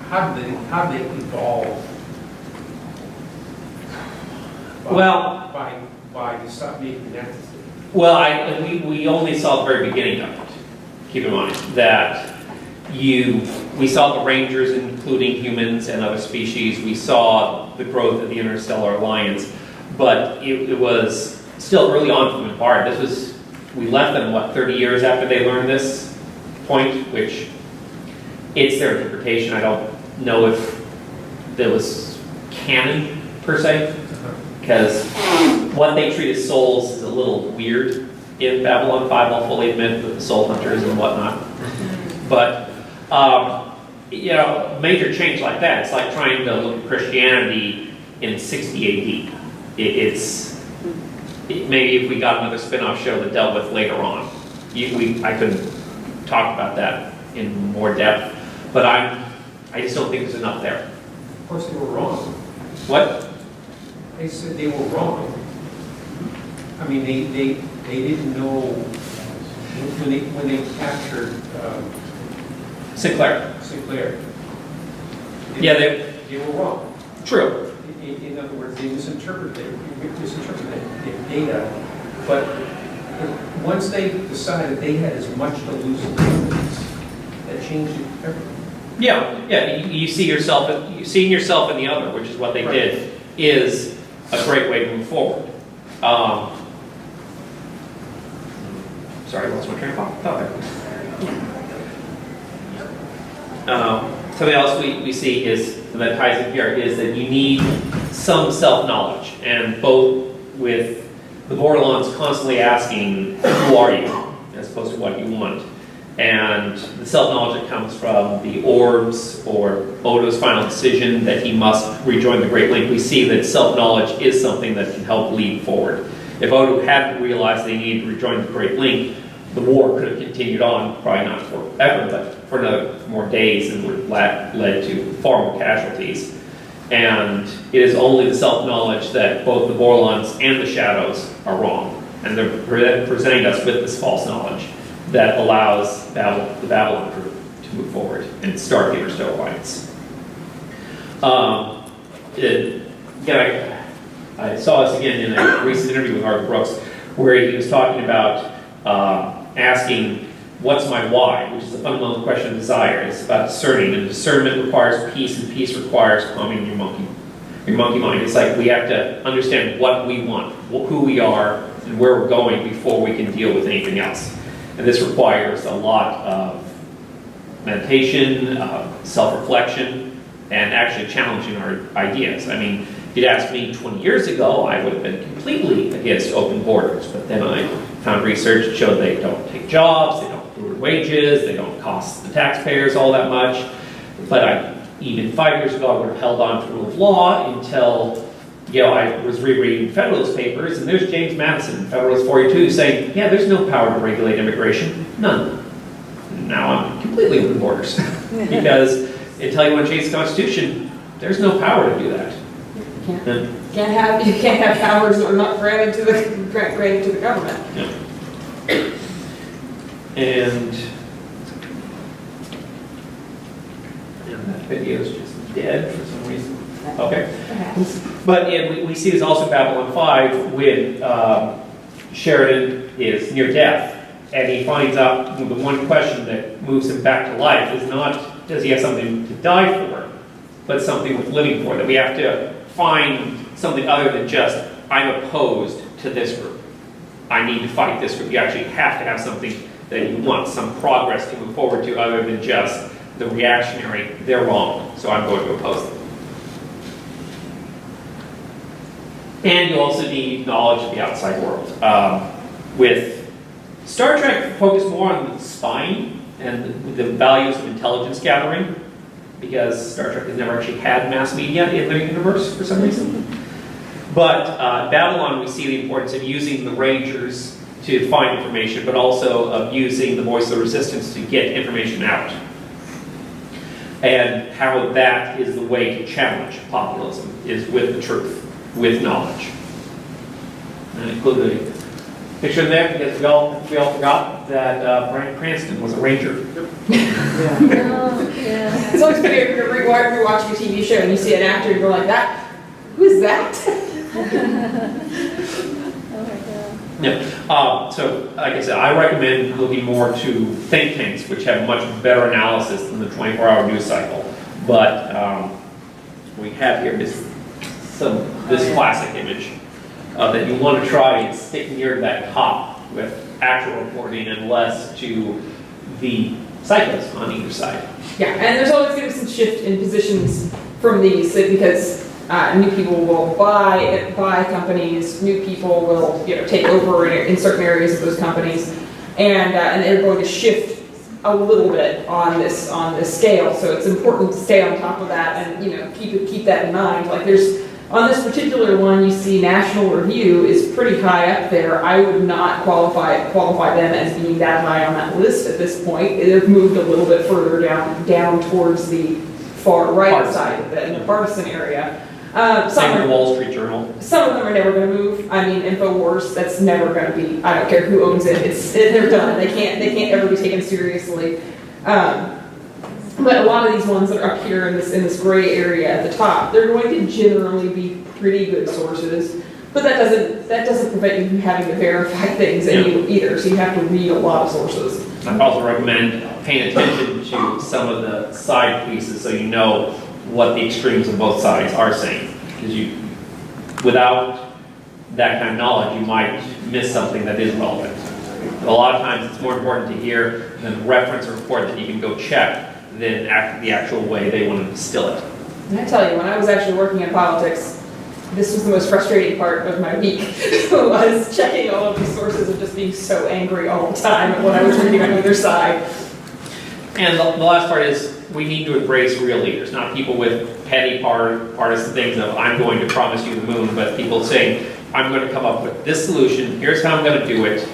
How did they evolve? By making that decision. Well, we only saw the very beginning of it. Keep in mind that we saw the Rangers, including humans and other species. We saw the growth of the Interstellar Alliance, but it was still early on from Minbari. We left them 30 years after they learned this point, which it's their interpretation. I don't know if there was canon per se, because what they treat as souls is a little weird in Babylon 5, I'll fully admit, with the soul hunters and whatnot. But, major change like that, it's like trying to look at Christianity in 60 AD. Maybe if we got another spin-off show that dealt with later on, I could talk about that in more depth, but I just don't think there's enough there. Of course, they were wrong. What? They said they were wrong. I mean, they didn't know, when they captured Sinclair. Sinclair. Yeah, They were wrong. True. In other words, they misinterpreted the data, but once they decided they had as much to lose as the Philippines, that changed everything. Yeah, you see yourself, seeing yourself in the other, which is what they did, is a great way to move forward. Sorry, I lost my train of thought there. Something else we see is, that ties in here, is that you need some self-knowledge, and both with the Bordelons constantly asking, who are you, as opposed to what you want. And the self-knowledge that comes from the orbs or Odo's final decision that he must rejoin the Great Link, we see that self-knowledge is something that can help lead forward. If Odo hadn't realized they needed to rejoin the Great Link, the war could have continued on, probably not forever, but for another more days, and would have led to far more casualties. And it is only the self-knowledge that both the Bordelons and the Shadows are wrong, and they're presenting us with this false knowledge that allows the Babylon group to move forward and start the Interstellar Alliance. I saw this again in a recent interview with Arthur Brooks, where he was talking about asking, what's my why? Which is a fundamental question of desire. It's about discerning, and discernment requires peace, and peace requires calming your monkey mind. It's like we have to understand what we want, who we are, and where we're going before we can deal with anything else. And this requires a lot of meditation, self-reflection, and actually challenging our ideas. I mean, if you'd asked me 20 years ago, I would have been completely against open borders, but then I found research that showed they don't take jobs, they don't ruin wages, they don't cost the taxpayers all that much. But even 5 years ago, I would have held on to the rule of law until I was rereading Federalist Papers, and there's James Madison, Federalist 42, saying, yeah, there's no power to regulate immigration, none. Now I'm completely open borders. Because until you want to change the Constitution, there's no power to do that. You can't have powers that are not granted to the government. Yeah. And that video is just dead for some reason. Okay. But we see this also in Babylon 5 when Sheridan is near death, and he finds out the one question that moves him back to life is not, does he have something to die for, but something worth living for, that we have to find something other than just, I'm opposed to this group. I need to fight this group. You actually have to have something that you want, some progress to move forward to other than just the reactionary, they're wrong, so I'm going to oppose them. And you also need knowledge of the outside world. With Star Trek, focus more on the spying and the values of intelligence gathering, because Star Trek has never actually had mass media in their universe for some reason. But Babylon, we see the importance of using the Rangers to find information, but also of using the voice of the resistance to get information out. And how that is the way to challenge populism, is with the truth, with knowledge. And I include a picture there, because we all forgot that Bryan Cranston was a Ranger. It's always funny if you're rewatching a TV show and you see an actor and you're like, who is that? Yeah. So, like I said, I recommend looking more to think tanks, which have much better analysis than the 24-hour news cycle. But we have here this classic image that you want to try and stick near that top with actual reporting and less to the cycles on either side. Yeah, and there's always going to be some shift in positions from these, because new people will buy companies, new people will take over in certain areas of those companies, and they're going to shift a little bit on this scale. So it's important to stay on top of that and keep that in mind. Like there's On this particular one, you see National Review is pretty high up there. I would not qualify them as being that high on that list at this point. They've moved a little bit further down towards the far right Partisan. side of it, in the partisan area. Same with the Wall Street Journal. Some of them are never going to move. I mean, InfoWars, that's never going to be. I don't care who owns it. They're done. They can't ever be taken seriously. But a lot of these ones that are up here in this gray area at the top, they're going to generally be pretty good sources. But that doesn't prevent you from having to verify things either. So you have to read a lot of sources. I also recommend paying attention to some of the side pieces so you know what the extremes of both sides are saying. Because without that kind of knowledge, you might miss something that is relevant. But a lot of times it's more important to hear and reference a report that you can go check than the actual way they want to distill it. And I tell you, when I was actually working in politics, this was the most frustrating part of my week, was checking all of these sources and just being so angry all the time at what I was reading on either side. And the last part is we need to embrace real leaders, not people with petty partisan things of I'm going to promise you the moon, but people saying I'm going to come up with this solution, here's how I'm going to do it,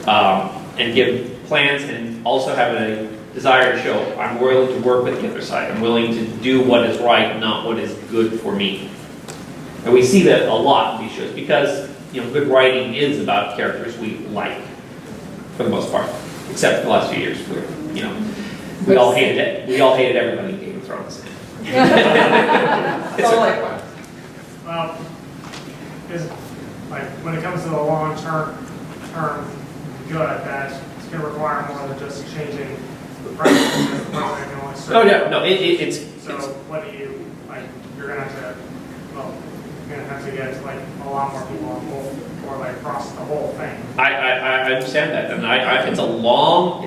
and give plans and also have a desire to show I'm willing to work with the other side. I'm willing to do what is right, not what is good for me. And we see that a lot in these shows because good writing is about characters we like for the most part, except for the last few years where we all hated it. We all hated everybody in Game of Thrones. It's all like one. Well, when it comes to the long-term good, that it's going to require more than just changing the president. Because the president can only serve. Oh yeah, no, it's. So what do you You're going to have to. Well, you're going to have to get a lot more people on board, or across the whole thing. I understand that, and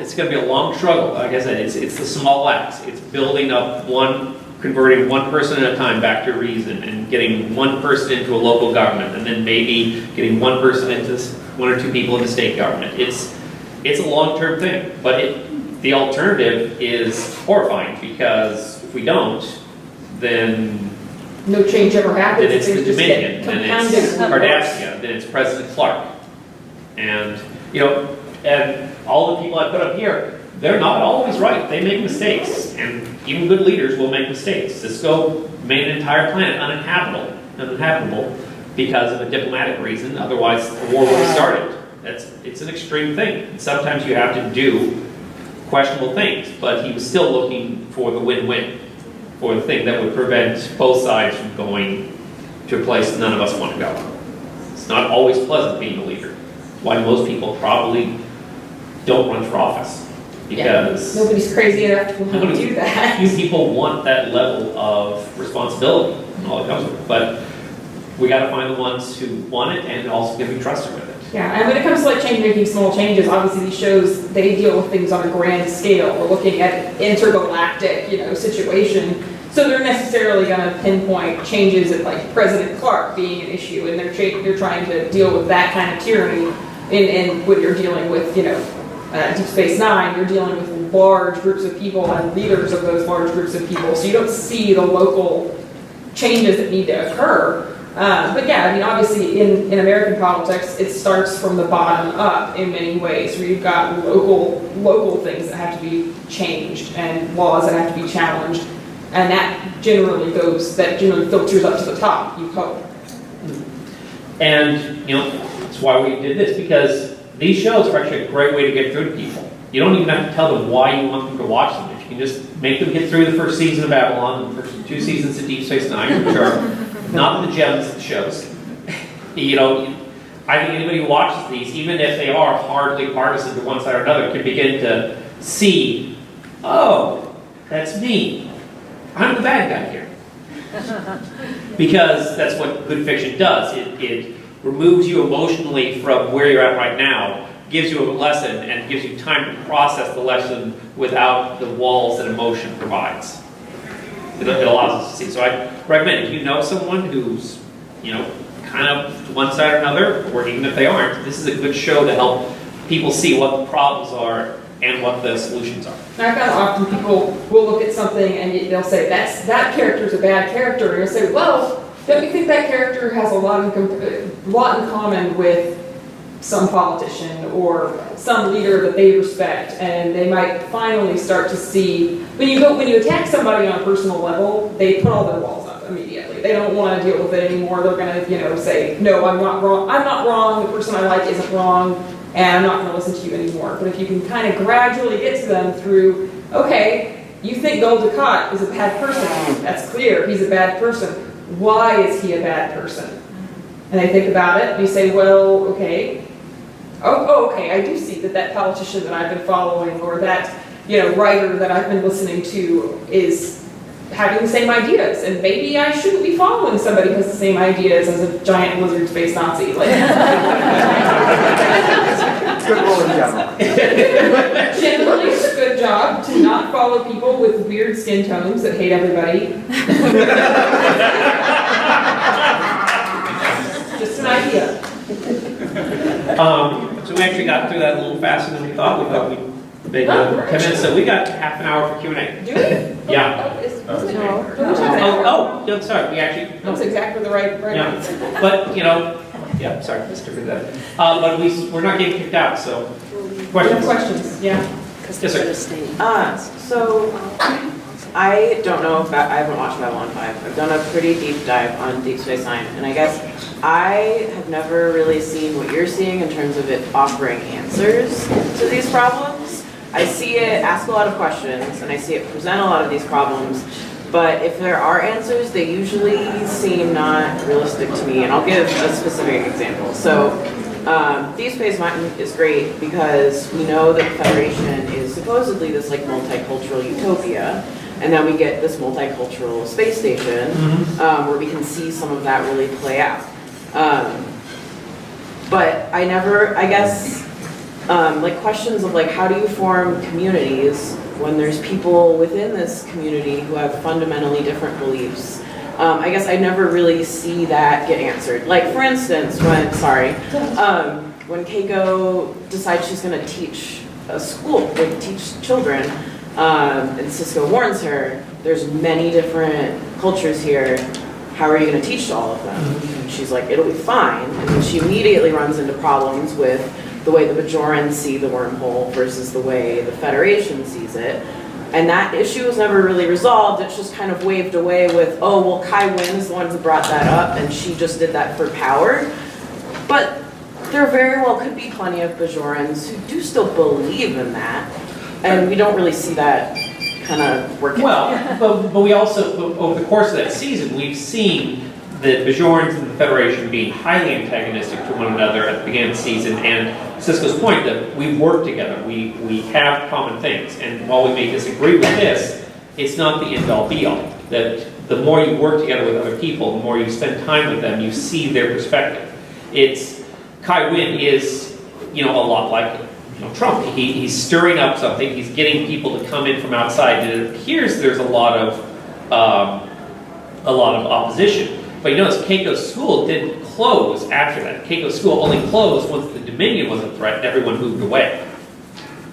it's going to be a long struggle. Like I said, it's the small acts. It's building up converting one person at a time back to reason, and getting one person into a local government, and then maybe getting one person into one or two people in the state government. It's a long-term thing, but the alternative is horrifying because if we don't, then no change ever happens. then it's the Dominion, then it's compounded. Cardassia, then it's President Clark. And, and all the people I put up here, they're not always right. They make mistakes. And even good leaders will make mistakes. Cisco made an entire planet uninhabitable because of a diplomatic reason. Otherwise, the war would have started. It's an extreme thing. And sometimes you have to do questionable things. But he was still looking for the win-win, for the thing that would prevent both sides from going to a place none of us want to go. It's not always pleasant being a leader. Why most people probably don't run for office. Because nobody's crazy enough to want to do that. Few people want that level of responsibility and all that comes with it. But we got to find the ones who want it and also can be trusted with it. Yeah, and when it comes to making small changes, obviously these shows, they deal with things on a grand scale. We're looking at intergalactic, situation. So they're necessarily going to pinpoint changes at President Clark being an issue, and they're trying to deal with that kind of tyranny. And when you're dealing with, Deep Space Nine, you're dealing with large groups of people and leaders of those large groups of people. So you don't see the local changes that need to occur. But yeah, obviously in American politics, it starts from the bottom up in many ways, where you've got local things that have to be changed and laws that have to be challenged. And that generally filters up to the top, you hope. And, that's why we did this, because these shows are actually a great way to get through to people. You don't even have to tell them why you want them to watch them. If you can just make them get through the first season of Babylon, the first 2 seasons of Deep Space Nine, which are not the gems of the shows. I think anybody who watches these, even if they are hardly partisan to one side or another, can begin to see, oh, that's me. I'm the bad guy here. Because that's what good fiction does. It removes you emotionally from where you're at right now, gives you a lesson, and gives you time to process the lesson without the walls that emotion provides. It allows us to see. So I recommend if you know someone who's, kind of to one side or another, or even if they aren't, this is a good show to help people see what the problems are and what the solutions are. I found often people will look at something and they'll say, that character's a bad character. And you'll say, well, Don't you think that character has a lot in common with some politician or some leader that they respect, and they might finally start to see, when you attack somebody on a personal level, they put all their walls up immediately. They don't want to deal with it anymore. They're going to, say, no, I'm not wrong, the person I like isn't wrong, and I'm not going to listen to you anymore. But if you can kind of gradually get to them through, okay, you think Gul Dukat is a bad person. That's clear. He's a bad person. Why is he a bad person? And they think about it, and you say, well, okay. Oh, okay, I do see that politician that I've been following, or that, writer that I've been listening to is having the same ideas, and maybe I shouldn't be following somebody who has the same ideas as a giant lizard space Nazi. Good role in general. Generally, it's a good job to not follow people with weird skin tones that hate everybody. Just an idea. So we actually got through that a little faster than we thought. We thought we'd make 10 minutes, so we got half an hour for Q&A. Do we? Yeah. No, sorry, we actually. That's exactly the right Yeah, answer. but, sorry, Mr. Fidel. But we're not getting kicked out, so. Questions? Questions, yeah. Yes, sir. So I don't know if I haven't watched Babylon 5. I've done a pretty deep dive on Deep Space Nine, and I guess I have never really seen what you're seeing in terms of it offering answers to these problems. I see it ask a lot of questions, and I see it present a lot of these problems, but if there are answers, they usually seem not realistic to me, and I'll give a specific example. So Deep Space Nine is great because we know that the Federation is supposedly this multicultural utopia, and then we get this multicultural space station where we can see some of that really play out. But I guess, questions of how do you form communities when there's people within this community who have fundamentally different beliefs? I guess I never really see that get answered. For instance, when Keiko decides she's going to teach a school, teach children, and Sisko warns her, there's many different cultures here. How are you going to teach all of them? And she's like, it'll be fine. And then she immediately runs into problems with the way the Bajorans see the wormhole versus the way the Federation sees it. And that issue was never really resolved. It's just kind of waved away with, oh, well, Kai Wynn is the one who brought that up, and she just did that for power. But there very well could be plenty of Bajorans who do still believe in that, and we don't really see that kind of working. Well, but we also, over the course of that season, we've seen the Bajorans and the Federation being highly antagonistic to one another at the beginning of the season, and Sisko's point that we've worked together, we have common things, and while we may disagree with this, it's not the end-all be-all. That the more you work together with other people, the more you spend time with them, you see their perspective. Kai Wynn is, a lot like Trump. He's stirring up something, he's getting people to come in from outside, and it appears there's a lot of opposition. But notice Keiko's school didn't close after that. Keiko's school only closed once the Dominion was a threat and everyone moved away.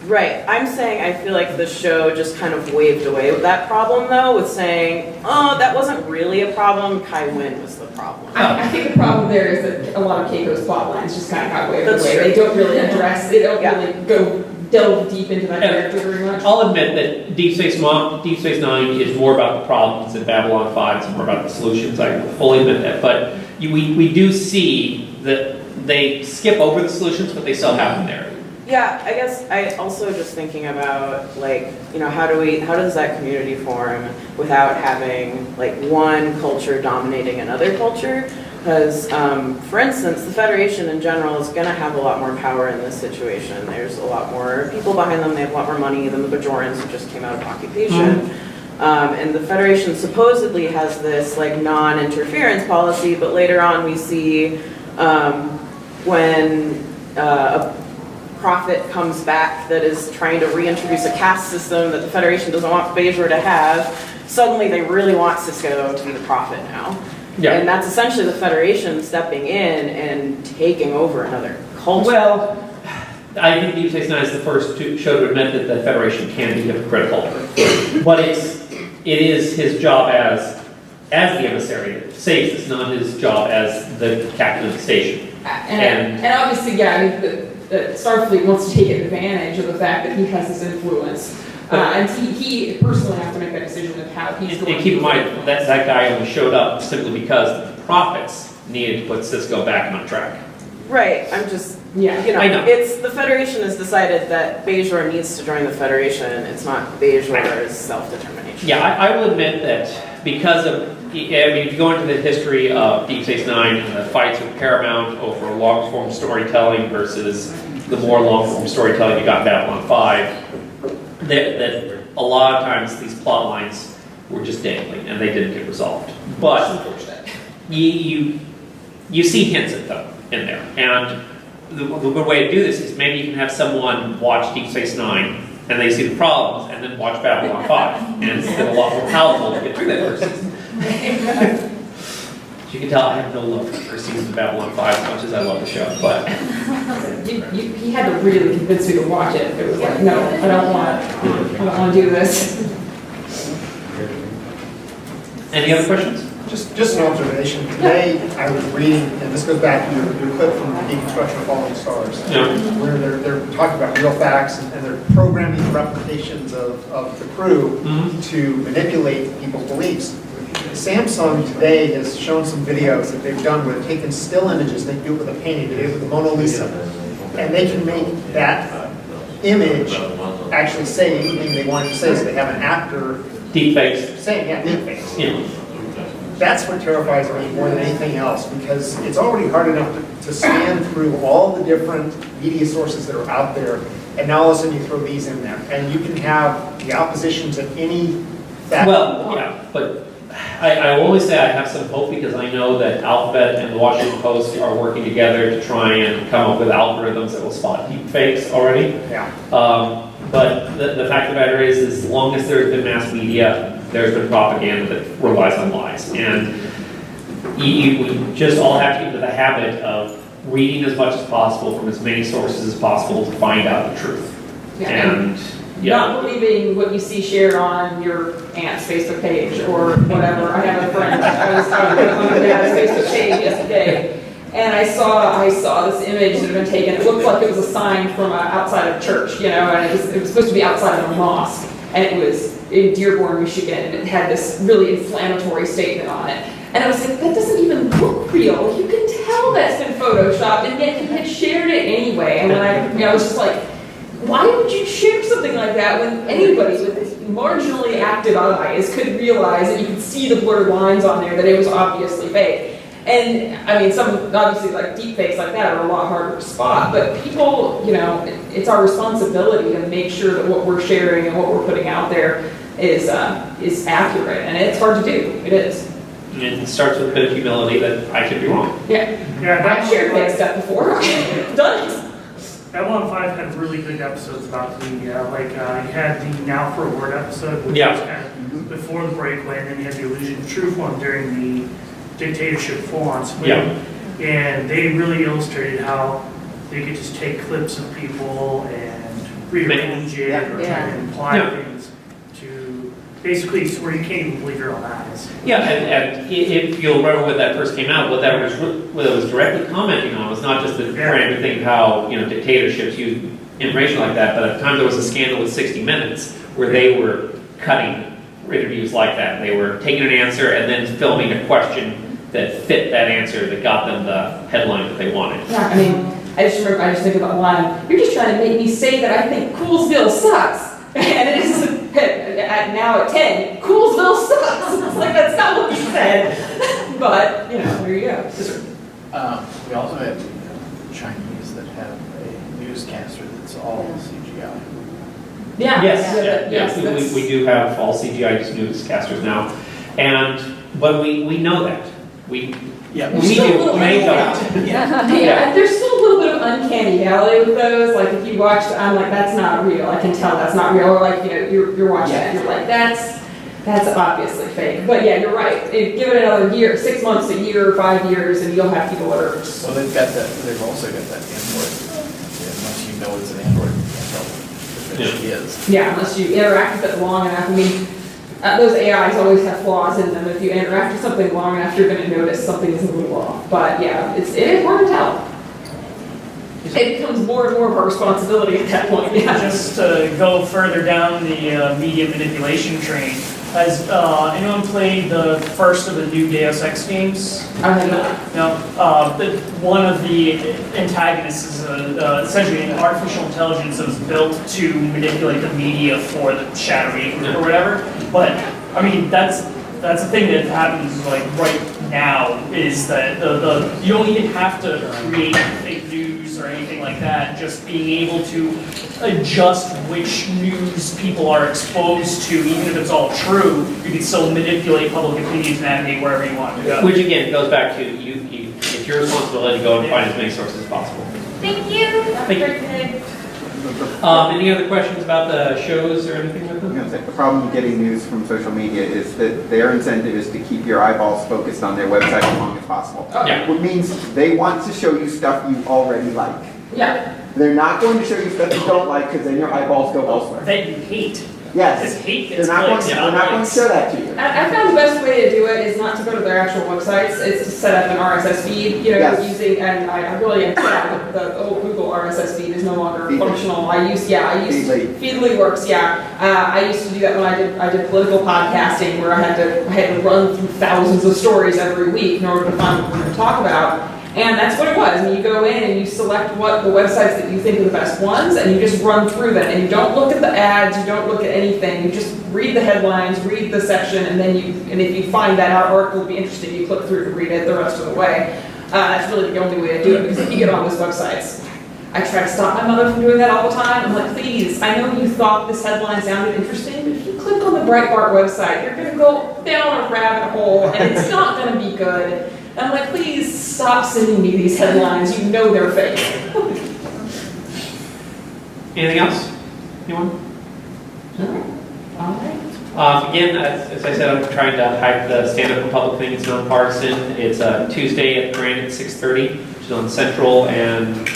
Right. I'm saying I feel like the show just kind of waved away with that problem, though, with saying, oh, that wasn't really a problem, Kai Wynn was the problem. I think the problem there is that a lot of Keiko's plot lines just kind of got waved That's away. true. They don't really address, they don't really delve deep into that character very much. I'll admit that Deep Space Nine is more about the problems than Babylon 5. It's more about the solutions. I fully admit that. But we do see that they skip over the solutions, but they still have them there. Yeah, I guess I also just thinking about how does that community form without having one culture dominating another culture? Because, for instance, the Federation in general is going to have a lot more power in this situation. There's a lot more people behind them. They have a lot more money than the Bajorans who just came out of occupation. And the Federation supposedly has this non-interference policy, but later on we see when a prophet comes back that is trying to reintroduce a caste system that the Federation doesn't want Bajor to have, suddenly they really want Sisko to be the prophet now. Yeah. And that's essentially the Federation stepping in and taking over another culture. Well, I think Deep Space Nine is the first show to admit that the Federation can be hypocritical. But it is his job as as the emissary that saves. It's not his job as the captain of the station. And obviously, yeah, I mean, the Starfleet wants to take advantage of the fact that he has this influence. And he personally has to make that decision of how he's going And to. keep in mind, that guy only showed up simply because the prophets needed to put Cisco back on track. Right, I'm just, Yeah. you know, I know. it's, the Federation has decided that Bajor needs to join the Federation, it's not Bajor's self-determination. Yeah, I will admit that because of, I mean, if you go into the history of Deep Space Nine and the fights with Paramount over long-form storytelling versus the more long-form storytelling you got in Babylon 5, that a lot of times these plot lines were just dangling and they didn't get resolved. But you see hints at them in there. And the good way to do this is maybe you can have someone watch Deep Space Nine and they see the problems and then watch Babylon 5. And it's a lot more palatable to get through that first season. As you can tell, I have no love for the first season of Babylon 5 as much as I love the show. But He had to really convince me to watch it. It was like, no, I don't want to do this. any other questions? Just an observation. Today, I was reading, and this goes back to your clip from Deconstruction of Falling Stars, where they're talking about real facts and they're programming replications of the crew to manipulate people's beliefs. Samsung today has shown some videos that they've done where they've taken still images, they do it with a painting, they do it with the Mona Lisa, and they can make that image actually say anything they want it to say, so they have an actor Deepfakes. saying, yeah, deepfakes. Yeah. That's what terrifies me more than anything else, because it's already hard enough to scan through all the different media sources that are out there, and now all of a sudden you throw these in there, and you can have the opposition to any fact. Well, yeah, but I will only say I have some hope because I know that Alphabet and the Washington Post are working together to try and come up with algorithms that will spot deep fakes already. Yeah. But the fact of the matter is, as long as there's been mass media, there's been propaganda that relies on lies. And we just all have to get into the habit of reading as much as possible from as many sources as possible to find out the truth. Yeah. Not believing what you see shared on your aunt's Facebook page or whatever. I have a friend, I was talking on my dad's Facebook page yesterday, and I saw this image that had been taken. It looked like it was a sign from outside of church, you know, and it was supposed to be outside of a mosque, and it was in Dearborn, Michigan, and it had this really inflammatory statement on it. And I was like, that doesn't even look real. You can tell that's been photoshopped, and yet he had shared it anyway. And when I was just like, why would you share something like that when anybody with marginally active eyes could realize that you could see the blurred lines on there that it was obviously fake? And I mean, some obviously like deep fakes like that are a lot harder to spot, but people, you know, it's our responsibility to make sure that what we're sharing and what we're putting out there is accurate, and it's hard to do. It is. And it starts with a bit of humility that I could be wrong. Yeah, I've shared fake stuff before. Done it. Babylon 5 had really good episodes about the media. You had the Now for a Word episode, which Yeah. was kind of before the breakaway, and then you had the Illusion of Truth one during the dictatorship full-on swing. Yeah. And they really illustrated how they could just take clips of people and rearrange it or try to imply things to basically where you can't even believe your own eyes. Yeah, and if you'll remember when that first came out, what that was directly commenting on was not just the random thing of how, you know, dictatorships use information like that, but at the time there was a scandal with 60 Minutes where they were cutting interviews like that. They were taking an answer and then filming a question that fit that answer that got them the headline that they wanted. Yeah, I mean, I just think about the line, you're just trying to make me say that I think Coolsville sucks. And it is now at 10, Coolsville sucks. It's like, that's not what you said. But, you know, there you go. We also have Chinese that have a newscaster that's all CGI. Yeah. Yes, we do have all CGI newscasters now. But we know that. We do. They don't. Yeah, there's still a little bit of uncanny valley with those. Like if you watch, I'm like, that's not real. I can tell that's not real. Or like, you know, you're watching it and you're like, that's obviously fake. But yeah, you're right. Give it another year, 6 months, a year, 5 years, and you'll have people that are. So they've got that. They've also got that Android. Once you know it's an Android, you can't tell which it is. Yeah, unless you interact with it long enough. I mean, those AIs always have flaws in them. If you interact with something long enough, you're going to notice something is a little off. But yeah, it is hard to tell. It becomes more and more of our responsibility at that point. Yeah. Just to go further down the media manipulation train, has anyone played the first of the new Deus Ex games? I have not. No. One of the antagonists is essentially an artificial intelligence that was built to manipulate the media for the shadowy group or whatever. But I mean, that's the thing that happens like right now is that you don't even have to create fake news or anything like that. Just being able to adjust which news people are exposed to, even if it's all true, you can still manipulate public opinion to navigate wherever you want to go. Which again goes back to it's your responsibility to go and find as many sources as possible. Thank you. Have a great day. Any other questions about the shows or anything like that? The problem with getting news from social media is that their incentive is to keep your eyeballs focused on their website as long as possible. Yeah. Which means they want to show you stuff you already like. Yeah. They're not going to show you stuff you don't like because then your eyeballs go elsewhere. That you hate. Yes. Because hate They're gets not going, clicks, they're not going to show that to you. I found the best way to do it is not to go to their actual websites. It's to set up an RSS feed, Yes. using, and I really am sad that the old Google RSS feed is no longer functional. Feedly works, yeah. I used to do that when I did political podcasting, where I had to run through thousands of stories every week in order to find what we're going to talk about. And that's what it was. And you go in and you select what the websites that you think are the best ones, and you just run through them. And you don't look at the ads, you don't look at anything. You just read the headlines, read the section, and then if you find that article to be interesting, you click through to read it the rest of the way. That's really the only way to do it, because if you get on those websites, I try to stop my mother from doing that all the time. I'm like, please, I know you thought this headline sounded interesting, but if you click on the Breitbart website, you're going to go down a rabbit hole, and it's not going to be good. And I'm like, please stop sending me these headlines. You know they're fake. Anything else? Anyone? All right. Again, as I said, I'm trying to hype the Stand Up for Public thing. It's nonpartisan. It's Tuesday at Grand at 6:30, which is on Central and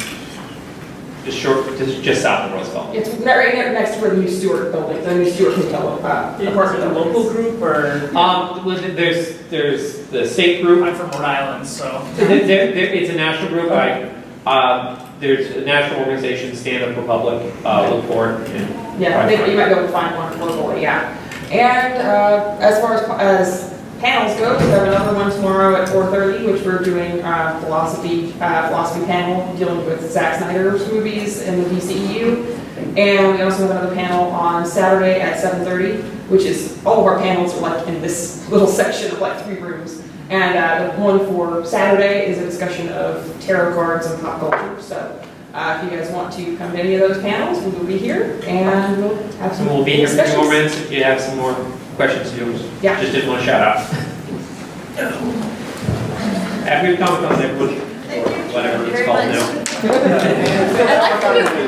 just south of Roosevelt. It's right next to where the new Stewart building, the new Stewart Hotel Is it apartment. a local group or? There's the state group. I'm from Rhode Island, so. It's a national group. There's a national organization, Stand Up for Public. Look for it. Yeah, you might be able to find one locally, yeah. And as far as panels go, we have another one tomorrow at 4:30, which we're doing philosophy panel dealing with Zack Snyder's movies in the DCEU. And we also have another panel on Saturday at 7:30, which is, all of our panels are like in this little section of like 3 rooms. And the one for Saturday is a discussion of tarot cards and pop culture. So if you guys want to come to any of those panels, we will be here and we'll have some We'll be here for a few discussions. more minutes if you have some more questions to Yeah. just didn't want to shout out. Have a good Comic-Con, everyone. Or whatever it's called now. I'd like to do